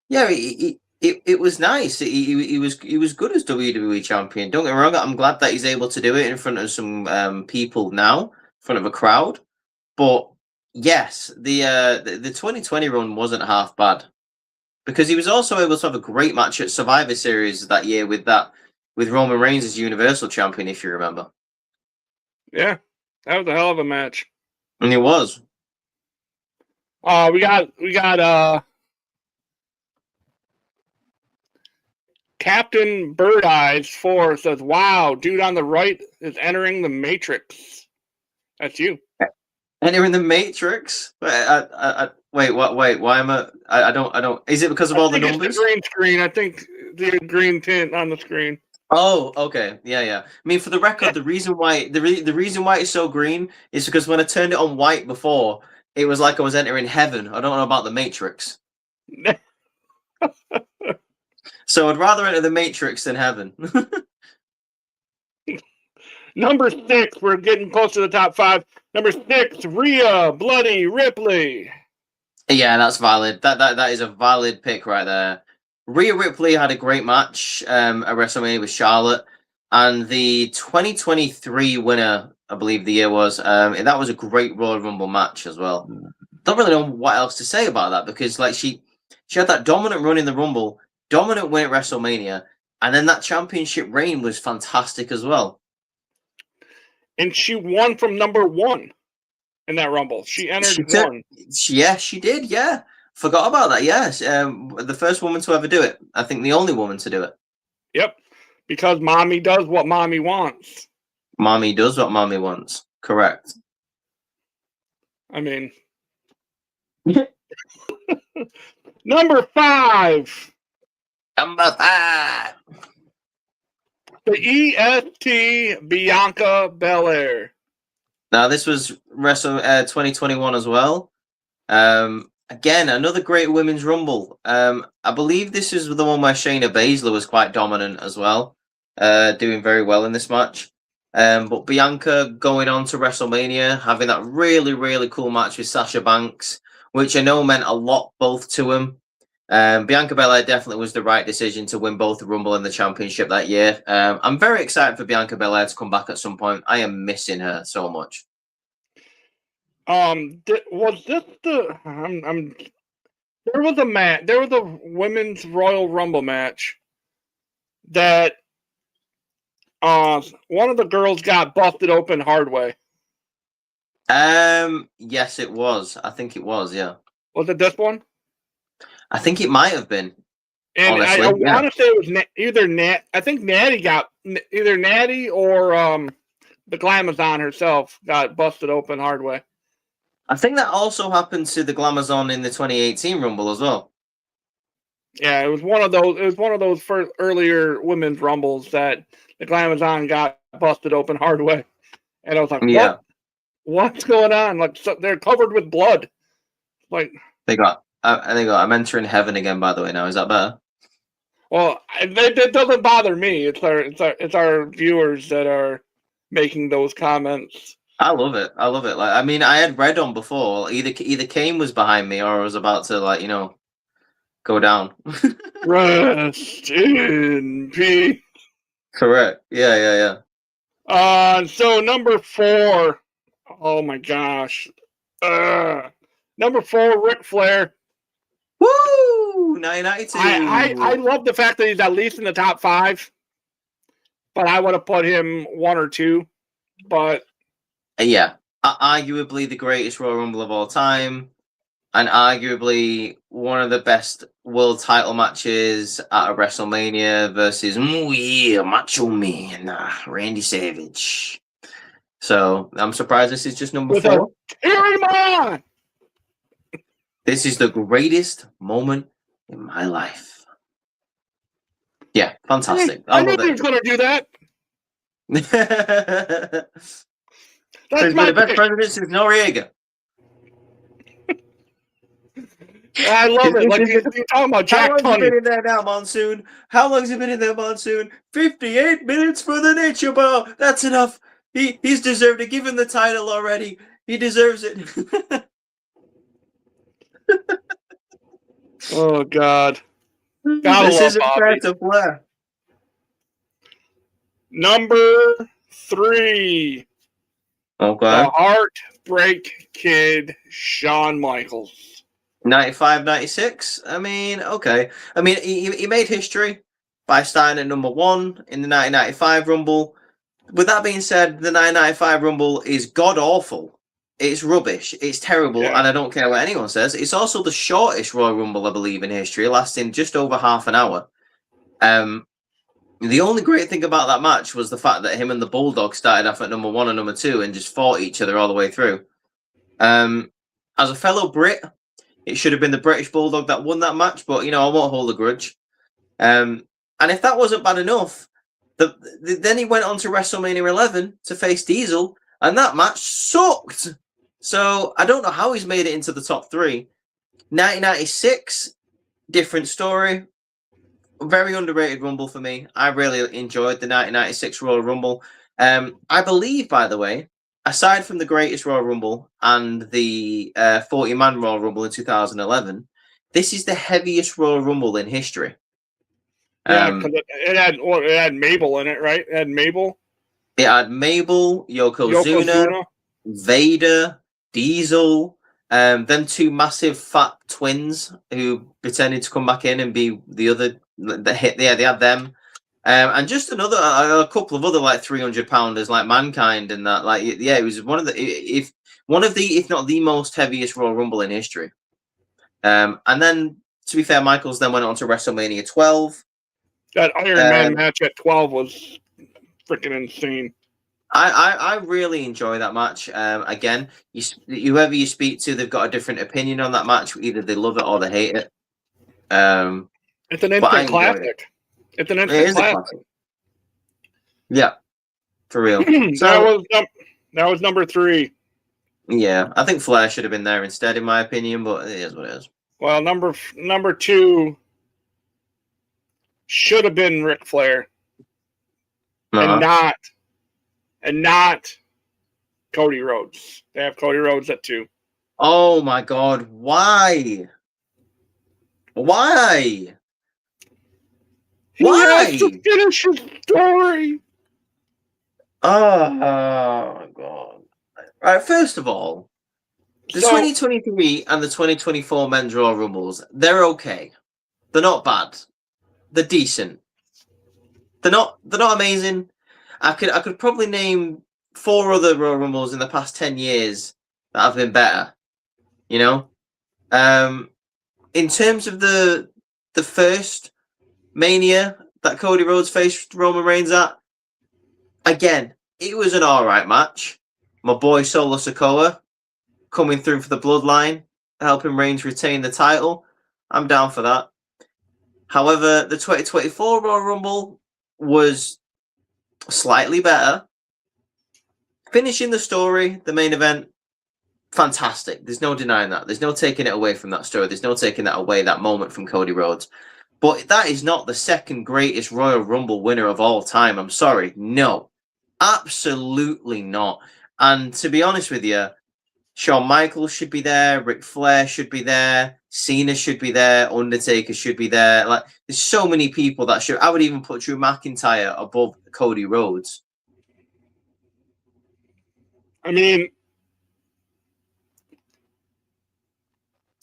Yeah, it was nice. He was good as WWE champion. Don't get me wrong. I'm glad that he's able to do it in front of some people now, in front of a crowd. But yes, the 2020 run wasn't half bad because he was also able to have a great match at Survivor Series that year with Roman Reigns as Universal Champion, if you remember. Yeah, that was a hell of a match. And it was. We got Captain Bird Eyes 4 says, "Wow, dude on the right is entering the Matrix." That's you. Entering the Matrix. Wait, what? Wait, why am I? I don't. Is it because of all the numbers? It's the green screen. I think the green tint on the screen. Oh, okay, yeah. I mean, for the record, the reason why the reason why it's so green is because when I turned it on white before, it was like I was entering heaven. I don't know about the Matrix. So I'd rather enter the Matrix than heaven. Number 6, we're getting close to the top 5. Number 6, Rhea Bloody Ripley. Yeah, that's valid. That is a valid pick right there. Rhea Ripley had a great match at WrestleMania with Charlotte, and the 2023 winner, I believe the year was, that was a great Royal Rumble match as well. Don't really know what else to say about that because like she had that dominant run in the Rumble, dominant win at WrestleMania, and then that championship reign was fantastic as well. And she won from number 1 in that Rumble. She entered 1. Yeah, she did. Yeah, forgot about that. Yes, the first woman to ever do it. I think the only woman to do it. Yep, because mommy does what mommy wants. Mommy does what mommy wants. Correct. I mean, number 5. Number 5. The EST Bianca Belair. Now this was Wrestle 2021 as well. Again, another great women's rumble. I believe this is the one where Shayna Baszler was quite dominant as well, doing very well in this match. But Bianca going on to WrestleMania, having that really, really cool match with Sasha Banks, which I know meant a lot both to him. Bianca Belair definitely was the right decision to win both the Rumble and the Championship that year. I'm very excited for Bianca Belair to come back at some point. I am missing her so much. Was this the? There was a match. There was a women's Royal Rumble match that one of the girls got busted open hard way. Yes, it was. I think it was. Yeah. Was it this one? I think it might have been. And honestly, I want to say it was either Nat. I think Natty got either Natty or the Glamazon herself got busted open hard way. I think that also happened to the Glamazon in the 2018 Rumble as well. Yeah, it was one of those. It was one of those first earlier women's Rumbles that the Glamazon got busted open hard way, and I was like, "What? What's going on?" Like so they're covered with blood. Like they got. I'm entering heaven again. By the way, now is that better? Well, it doesn't bother me. It's our viewers that are making those comments. I love it. Like, I mean, I had red on before. Either Kane was behind me, or I was about to go down. Rest in peace. Correct. Yeah. So number 4. Oh my gosh. Number 4, Ric Flair. Woo! 992. I love the fact that he's at least in the top 5, but I would have put him 1 or 2. But yeah, arguably the greatest Royal Rumble of all time, and arguably one of the best world title matches at a WrestleMania versus Macho Man Randy Savage. So I'm surprised this is just number 4. This is the greatest moment in my life. Yeah, fantastic. I knew he was going to do that. That's my the best president since Noriega. I love it. Like you're talking about How Jack long's he Tunney. been in there now, Monsoon? How long's he been in there, Monsoon? 58 minutes for the Nature Bar. That's enough. He's deserved it. Give him the title already. He deserves it. Oh God. Gotta This love isn't fair Bobby. to Flair. Number 3. Okay. The Heartbreak Kid, Shawn Michaels. 95, 96. I mean, okay. I mean, he made history by starting at number 1 in the 1995 Rumble. With that being said, the 1995 Rumble is god awful. It's rubbish. It's terrible, Yeah. and I don't care what anyone says. It's also the shortest Royal Rumble, I believe, in history, lasting just over half an hour. The only great thing about that match was the fact that him and the Bulldog started off at number 1 and number 2 and just fought each other all the way through. As a fellow Brit, it should have been the British Bulldog that won that match, but, I won't hold a grudge. And if that wasn't bad enough, then he went on to WrestleMania 11 to face Diesel, and that match sucked. So I don't know how he's made it into the top 3. 1996, different story. Very underrated Rumble for me. I really enjoyed the 1996 Royal Rumble. I believe, by the way, aside from the greatest Royal Rumble and the 40-man Royal Rumble in 2011, this is the heaviest Royal Rumble in history. Yeah, because it had Mabel in it, right? It had Mabel. It had Mabel, Yokozuna, Vader, Diesel, them 2 massive fat twins who pretended to come back in and be the other. They had them, and just a couple of other like 300-pounders like Mankind and that. Like, yeah, it was one of the if not the most heaviest Royal Rumble in history. And then, to be fair, Michaels then went on to WrestleMania 12. That Iron Man match at 12 was freaking insane. I really enjoy that match. Again, whoever you speak to, they've got a different opinion on that match. Either they love it or they hate it. It's an instant classic. It's an instant classic. Yeah, for real. So that was number 3. Yeah, I think Flair should have been there instead, in my opinion, but it is what it is. Well, number 2 should have been Ric Flair, and not Cody Rhodes. They have Cody Rhodes at 2. Oh my God! Why? Why? He has to finish his story. Oh my God! All right. First of all, the 2023 and the 2024 Men's Royal Rumbles, they're okay. They're not bad. They're decent. They're not amazing. I could probably name 4 other Royal Rumbles in the past 10 years that have been better. In terms of the first Mania that Cody Rhodes faced Roman Reigns at, again, it was an alright match. My boy Solo Sikoa coming through for the Bloodline, helping Reigns retain the title. I'm down for that. However, the 2024 Royal Rumble was slightly better. Finishing the story, the main event, fantastic. There's no denying that. There's no taking it away from that story. There's no taking that away, that moment from Cody Rhodes. But that is not the second greatest Royal Rumble winner of all time. I'm sorry. No. Absolutely not. And to be honest with you, Shawn Michaels should be there. Ric Flair should be there. Cena should be there. Undertaker should be there. Like, there's so many people that should. I would even put Drew McIntyre above Cody Rhodes. I mean,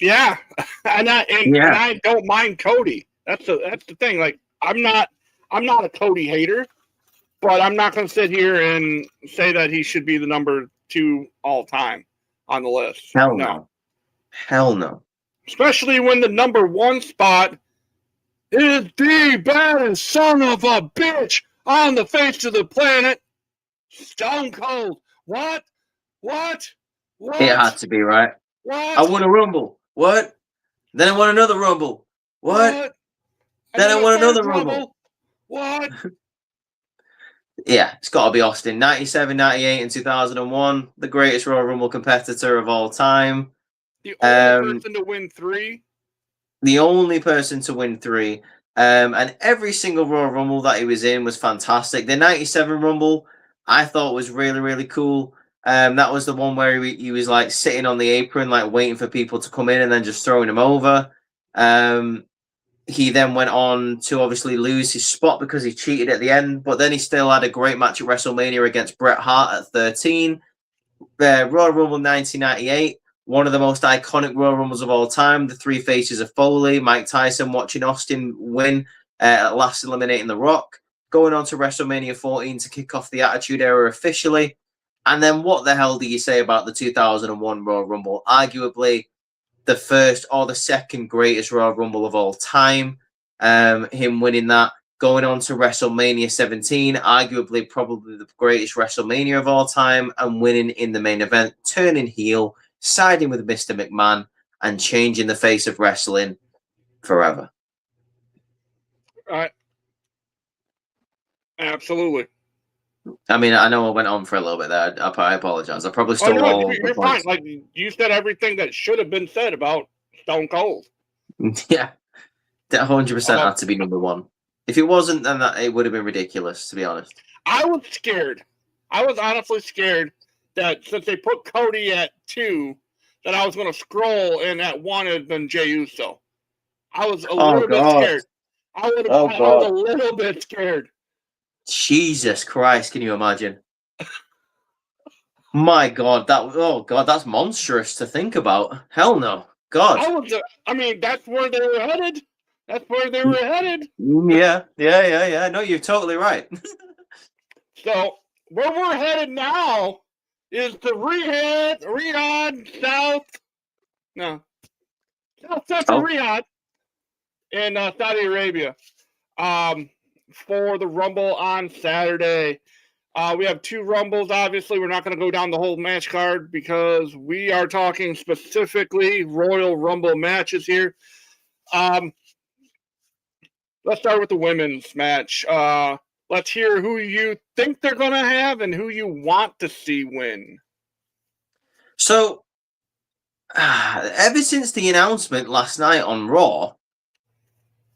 yeah, and I don't mind Cody. That's the thing. Like, I'm not a Cody hater, but I'm not going to sit here and say that he should be the number 2 all time on the list. Hell no. Hell no. Especially when the number 1 spot is the baddest son of a bitch on the face of the planet, Stone Cold. What? It had to be, right? What? I won a Rumble. What? Then I won another Rumble. What? Then I won another Rumble. What? Yeah, it's got to be Austin. 97, 98, and 2001. The greatest Royal Rumble competitor of all time. The only person to win 3. the only person to win 3. And every single Royal Rumble that he was in was fantastic. The 97 Rumble, I thought was really, really cool. That was the one where he was like sitting on the apron, like waiting for people to come in and then just throwing him over. He then went on to obviously lose his spot because he cheated at the end, but then he still had a great match at WrestleMania against Bret Hart at 13. Royal Rumble 1998, one of the most iconic Royal Rumbles of all time. The 3 faces of Foley, Mike Tyson watching Austin win, at last eliminating The Rock. Going on to WrestleMania 14 to kick off the Attitude Era officially. And then what the hell do you say about the 2001 Royal Rumble? Arguably the first or the second greatest Royal Rumble of all time. Him winning that, going on to WrestleMania 17, arguably probably the greatest WrestleMania of all time, and winning in the main event, turning heel, siding with Mr. McMahon, and changing the face of wrestling forever. Absolutely. I mean, I know I went on for a little bit there. I apologize. I probably stole all you're fine. Like, you said everything that should have been said about Stone Cold. Yeah, that 100% had to be number 1. If it wasn't, then it would have been ridiculous, to be honest. I was scared. I was honestly scared that since they put Cody at 2, that I was going to scroll and at 1 had been Jey Uso. I was a little bit scared. I was a little bit scared. Jesus Christ, can you imagine? My God, that's monstrous to think about. Hell no. God. I mean, that's where they were headed. That's where they were headed. Yeah. No, you're totally right. So, where we're headed now is to Riyadh, South Central Riyadh in Saudi Arabia. For the Rumble on Saturday. We have 2 Rumbles, obviously. We're not going to go down the whole match card because we are talking specifically Royal Rumble matches here. Let's start with the women's match. Let's hear who you think they're going to have and who you want to see win. So, ever since the announcement last night on Raw,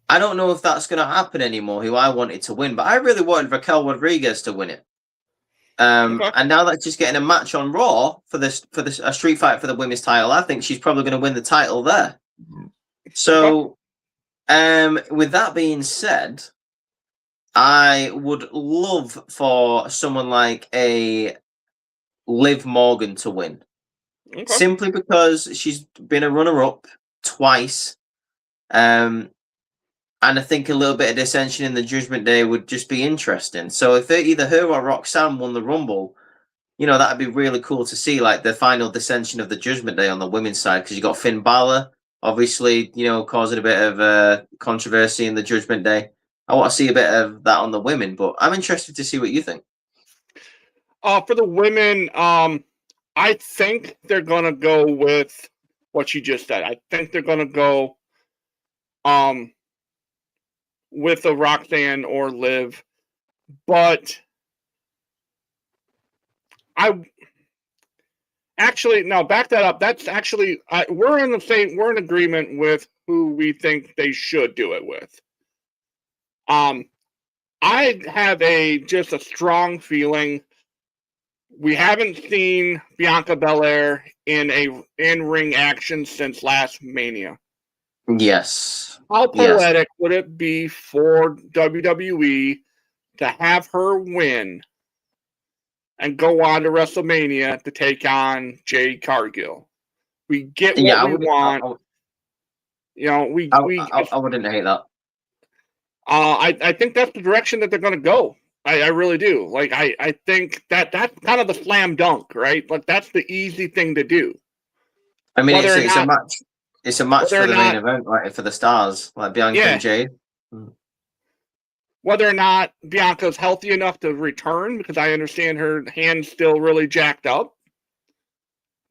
I don't know if that's going to happen anymore, who I wanted to win, but I really wanted Raquel Rodriguez to win it. Okay. And now that she's getting a match on Raw for a street fight for the women's title, I think she's probably going to win the title there. So, with that being said, I would love for someone like a Liv Morgan to win. Okay. Simply because she's been a runner-up twice. And I think a little bit of dissension in the Judgment Day would just be interesting. So if either her or Roxanne won the Rumble, that'd be really cool to see, like the final dissension of the Judgment Day on the women's side, because you got Finn Balor, obviously, causing a bit of controversy in the Judgment Day. I want to see a bit of that on the women, but I'm interested to see what you think. For the women, I think they're going to go with what you just said. I think they're going to go with a Roxanne or Liv, but back that up. That's actually we're in agreement with who we think they should do it with. I have just a strong feeling we haven't seen Bianca Belair in in-ring action since last Mania. Yes. How poetic would it be for WWE to have her win and go on to WrestleMania to take on Jade Cargill? We get what we want. I wouldn't hate that. I think that's the direction that they're going to go. I really do. Like, I think that's kind of the slam dunk, right? Like, that's the easy thing to do. I mean, it's a match. It's a match for the main event, right? For the stars, like Bianca and Jade. Whether or not Bianca's healthy enough to return, because I understand her hand's still really jacked up.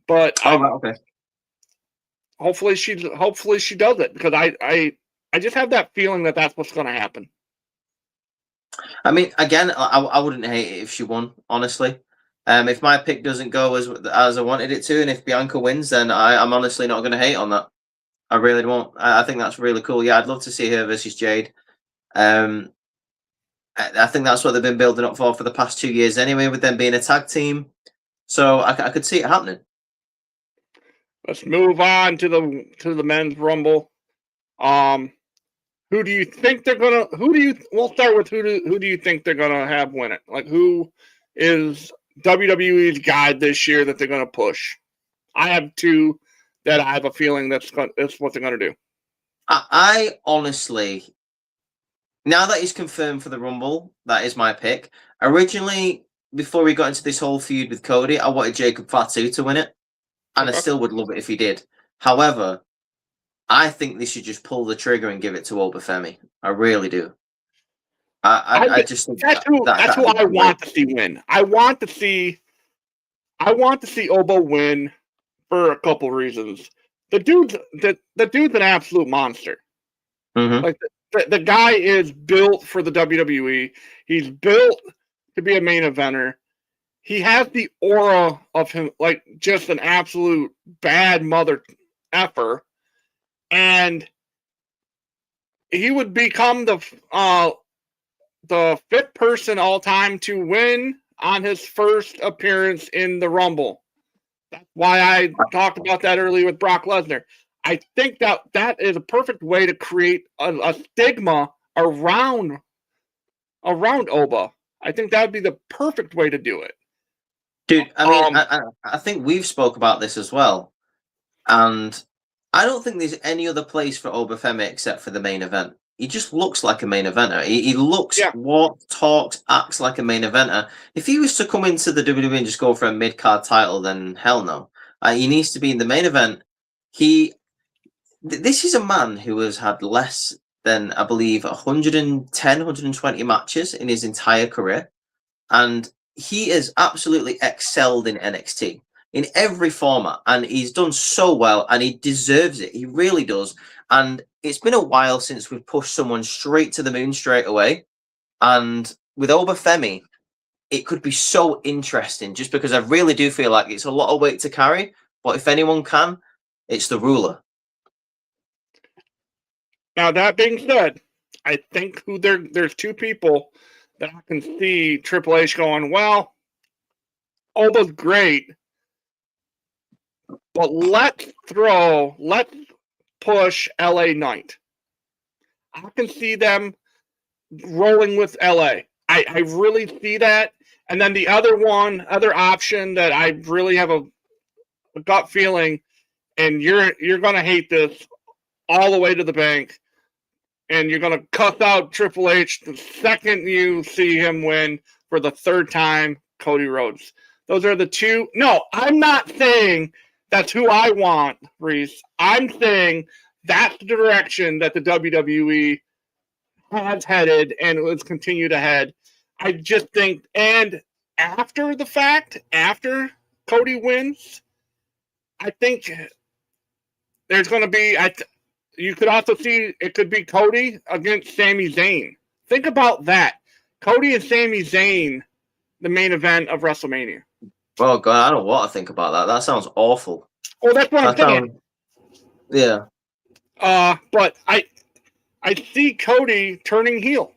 But okay. Hopefully she does it, because I just have that feeling that that's what's going to happen. I mean, again, I wouldn't hate it if she won, honestly. If my pick doesn't go as I wanted it to, and if Bianca wins, then I'm honestly not going to hate on that. I really don't. I think that's really cool. Yeah, I'd love to see her versus Jade. Um, I think that's what they've been building up for the past 2 years anyway, with them being a tag team. So I could see it happening. Let's move on to the men's rumble. Who do you think they're gonna? We'll start with who do you think they're gonna have win it? Like, who is WWE's guy this year that they're gonna push? I have two that I have a feeling that's what they're gonna do. I honestly, now that he's confirmed for the Rumble, that is my pick. Originally, before we got into this whole feud with Cody, I wanted Jacob Fatu to win it, and Okay. I still would love it if he did. However, I think they should just pull the trigger and give it to Obafemi. I really do. I just think that's who I want to see win. I want to see Obo win for a couple reasons. The dude's an absolute monster. Mm-hmm. Like the guy is built for the WWE. He's built to be a main eventer. He has the aura of him, like just an absolute bad mother effer, and he would become the fifth person all time to win on his first appearance in the Rumble. That's why I talked about that earlier with Brock Lesnar. I think that is a perfect way to create a stigma around Oba. I think that would be the perfect way to do it. Dude, I mean, I think we've spoke about this as well, and I don't think there's any other place for Obafemi except for the main event. He just looks like a main eventer. He looks, walks, talks, acts like a main eventer. If he was to come into the WWE and just go for a mid-card title, then hell no. He needs to be in the main event. This is a man who has had less than, I believe, 110, 120 matches in his entire career. And he has absolutely excelled in NXT in every format. And he's done so well, and he deserves it. He really does. And it's been a while since we've pushed someone straight to the moon straight away. And with Obafemi, it could be so interesting just because I really do feel like it's a lot of weight to carry. But if anyone can, it's the ruler. Now, that being said, I think there's two people that I can see Triple H going, well, Oba's great, but let's push LA Knight. I can see them rolling with LA. I really see that. And then the other option that I really have a gut feeling, and you're gonna hate this all the way to the bank, and you're going to cuss out Triple H the second you see him win for the third time, Cody Rhodes. Those are the two. No, I'm not saying that's who I want, Rhys. I'm saying that's the direction that the WWE has headed and will continue to head. I just think, and after the fact, after Cody wins, I think there's going to be... You could also see it could be Cody against Sami Zayn. Think about that. Cody and Sami Zayn, the main event of WrestleMania. Oh, God, I don't know what to think about that. That sounds awful. Well, that's what I'm saying. Yeah. But I see Cody turning heel.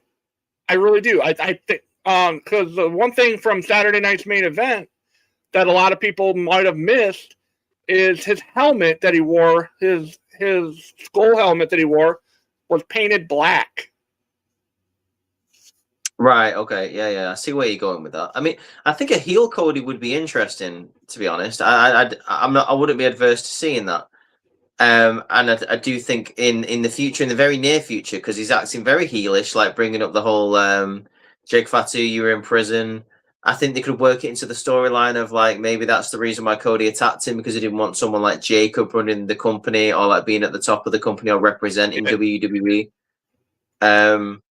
I really do. I think because the one thing from Saturday night's main event that a lot of people might have missed is his helmet that he wore, his skull helmet that he wore was painted black. Right, okay, yeah. I see where you're going with that. I mean, I think a heel Cody would be interesting, to be honest. I wouldn't be adverse to seeing that. And I do think in the future, in the very near future, because he's acting very heelish, like bringing up the whole Jake Fatu, you were in prison. I think they could work it into the storyline of like maybe that's the reason why Cody attacked him, because he didn't want someone like Jacob running the company or like being at the top of the company or representing WWE. And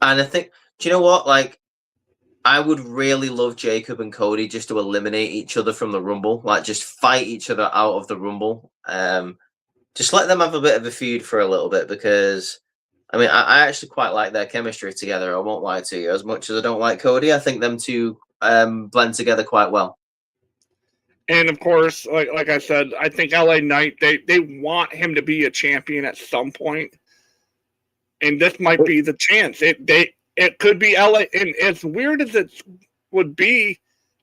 I think, do you know what? Like, I would really love Jacob and Cody just to eliminate each other from the Rumble, like just fight each other out of the Rumble. Just let them have a bit of a feud for a little bit, because I mean, I actually quite like their chemistry together. I won't lie to you. As much as I don't like Cody, I think them two blend together quite well. And of course, like I said, I think LA Knight they want him to be a champion at some point, and this might be the chance. It could be LA, and as weird as it would be,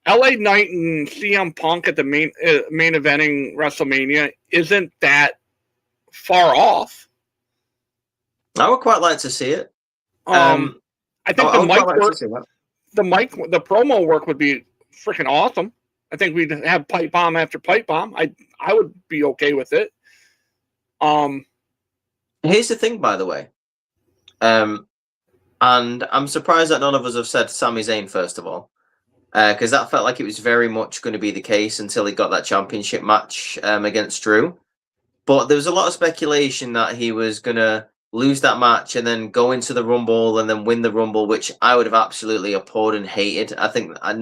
LA Knight and CM Punk at the main eventing WrestleMania isn't that far off. I would quite like to see it. I think I would quite like to see that. The promo work would be freaking awesome. I think we'd have pipe bomb after pipe bomb. I would be okay with it. Here's the thing, by the way. And I'm surprised that none of us have said Sami Zayn, first of all. Because that felt like it was very much going to be the case until he got that championship match against Drew. But there was a lot of speculation that he was going to lose that match and then go into the Rumble and then win the Rumble, which I would have absolutely abhorred and hated. I think, I'd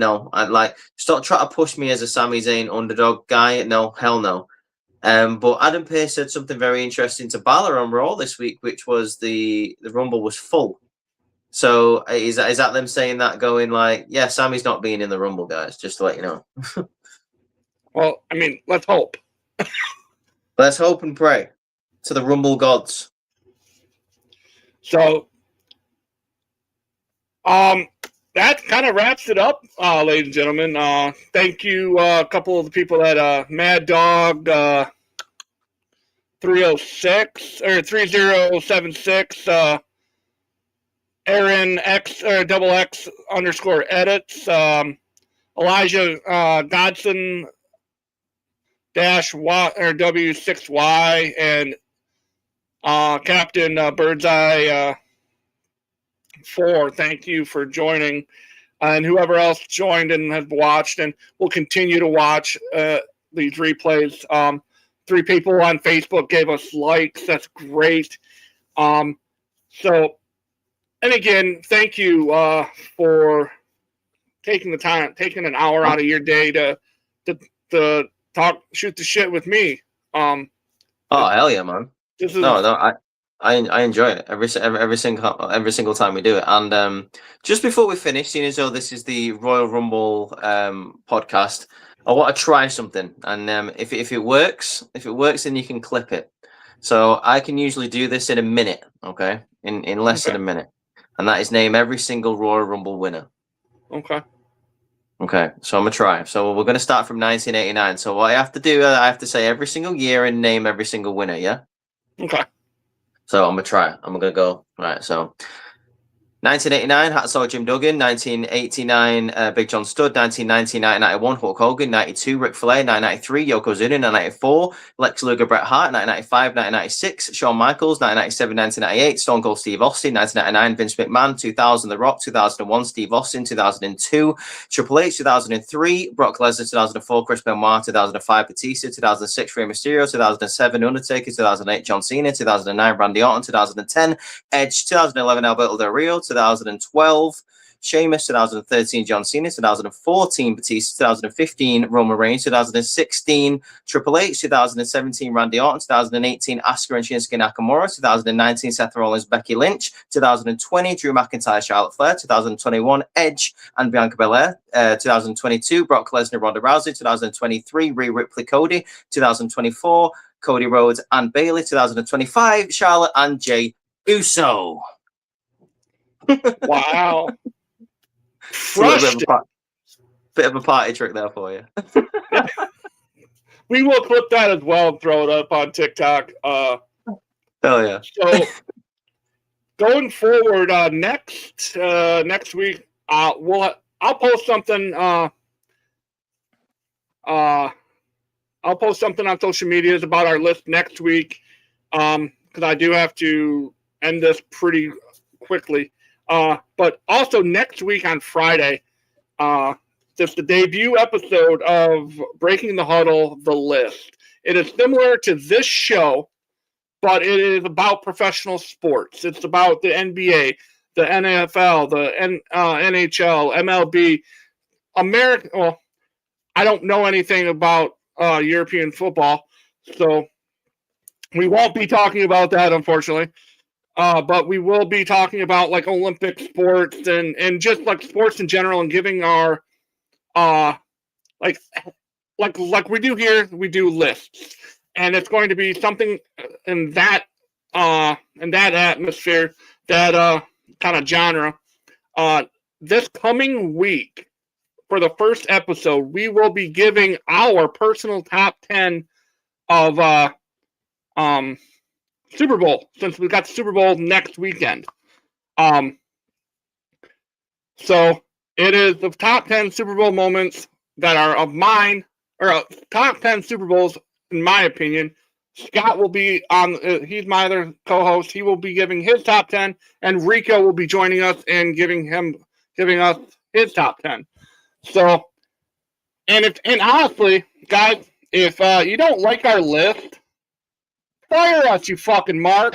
like, stop trying to push me as a Sami Zayn underdog guy. No, hell no. But Adam Pearce said something very interesting to Balor on Raw this week, which was the Rumble was full. So is that them saying that, going like, yeah, Sammy's not being in the Rumble, guys, just to let you know? Well, I mean, let's hope. Let's hope and pray to the Rumble gods. So, that kind of wraps it up, ladies and gentlemen. Thank you, a couple of the people at Mad Dog 306 or 3076, Aaron X or double X _ edits, Elijah Godson -Y or W6Y, and Captain Birdseye 4. Thank you for joining, and whoever else joined and has watched and will continue to watch these replays. 3 people on Facebook gave us likes. That's great. So, and again, thank you for taking the time, taking an hour out of your day to talk, shoot the shit with me. Oh, hell yeah, man! This is No, I enjoy it every single time we do it. And just before we finish, seeing as though this is the Royal Rumble podcast, I want to try something. And if it works, then you can clip it. So I can usually do this in a minute, okay? In less than a minute, and that is name every single Royal Rumble winner. Okay. Okay, so I'm gonna try. So we're gonna start from 1989. So what I have to do, I have to say every single year and name every single winner. Yeah. Okay. So I'm gonna try. I'm gonna go right. So 1989, Hacksaw Jim Duggan. 1989, Big John Studd. 1990, 1991, Hulk Hogan. 92, Ric Flair. 1993, Yokozuna. 1994, Lex Luger, Bret Hart. 1995, 1996, Shawn Michaels. 1997, 1998, Stone Cold Steve Austin. 1999, Vince McMahon. 2000, The Rock. 2001, Steve Austin. 2002, Triple H. 2003, Brock Lesnar. 2004, Chris Benoit. 2005, Batista. 2006, Rey Mysterio. 2007, Undertaker. 2008, John Cena. 2009, Randy Orton. 2010, Edge. 2011, Alberto Del Rio. 2012, Sheamus. 2013, John Cena. 2014, Batista. 2015, Roman Reigns. 2016, Triple H. 2017, Randy Orton. 2018, Asuka and Shinsuke Nakamura. 2019, Seth Rollins, Becky Lynch. 2020, Drew McIntyre, Charlotte Flair. 2021, Edge and Bianca Belair. 2022, Brock Lesnar, Ronda Rousey. 2023, Rhea Ripley, Cody. 2024, Cody Rhodes and Bayley. 2025, Charlotte and Jey Uso. Wow. Bit of a party trick there for you. We will clip that as well and throw it up on TikTok. Hell yeah. So going forward, next week, I'll post something. I'll post something on social medias about our list next week, because I do have to end this pretty quickly. But also next week on Friday, just the debut episode of Breaking the Huddle, The List. It is similar to this show, but it is about professional sports. It's about the NBA, the NFL, the NHL, MLB, American. Well, I don't know anything about European football, so we won't be talking about that, unfortunately. But we will be talking about like Olympic sports and just like sports in general, and giving our like like we do here, we do lists, and it's going to be something in that atmosphere, that kind of genre. This coming week, for the first episode, we will be giving our personal top 10 of Super Bowl, since we've got the Super Bowl next weekend. So it is the top 10 Super Bowl moments that are of mine, or top 10 Super Bowls, in my opinion. Scott will be on, he's my other co-host. He will be giving his top 10, and Rico will be joining us and giving us his top 10. So, and honestly, guys, if you don't like our list, fire us, you fucking Mark.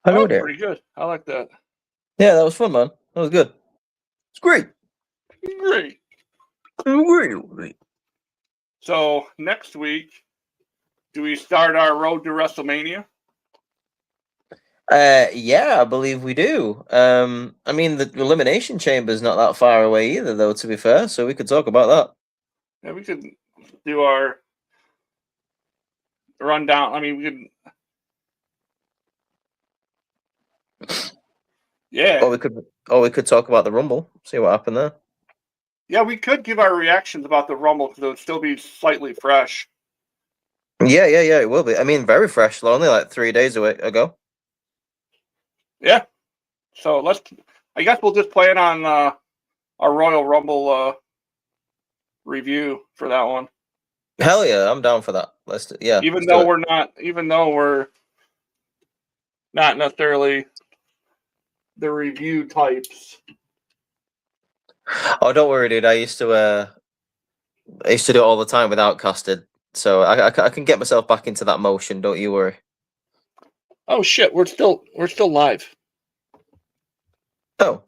Hello Oh, there. pretty good. I like that. Yeah, that was fun, man. That was good. It's great. Great. Great. So next week, do we start our road to WrestleMania? Yeah, I believe we do. I mean, the Elimination Chamber's not that far away either, though, to be fair, so we could talk about that. Yeah, we could do our rundown. I mean, we could. Yeah. Or we could talk about the Rumble, see what happened there. Yeah, we could give our reactions about the Rumble because it would still be slightly fresh. Yeah, it will be. I mean, very fresh, only like 3 days ago. Yeah. So I guess we'll just plan on our Royal Rumble review for that one. Hell yeah, I'm down for that. Even though we're not necessarily the review types. Oh, don't worry, dude. I used to do it all the time without casted, so I can get myself back into that motion. Don't you worry. Oh shit, we're still live. Oh,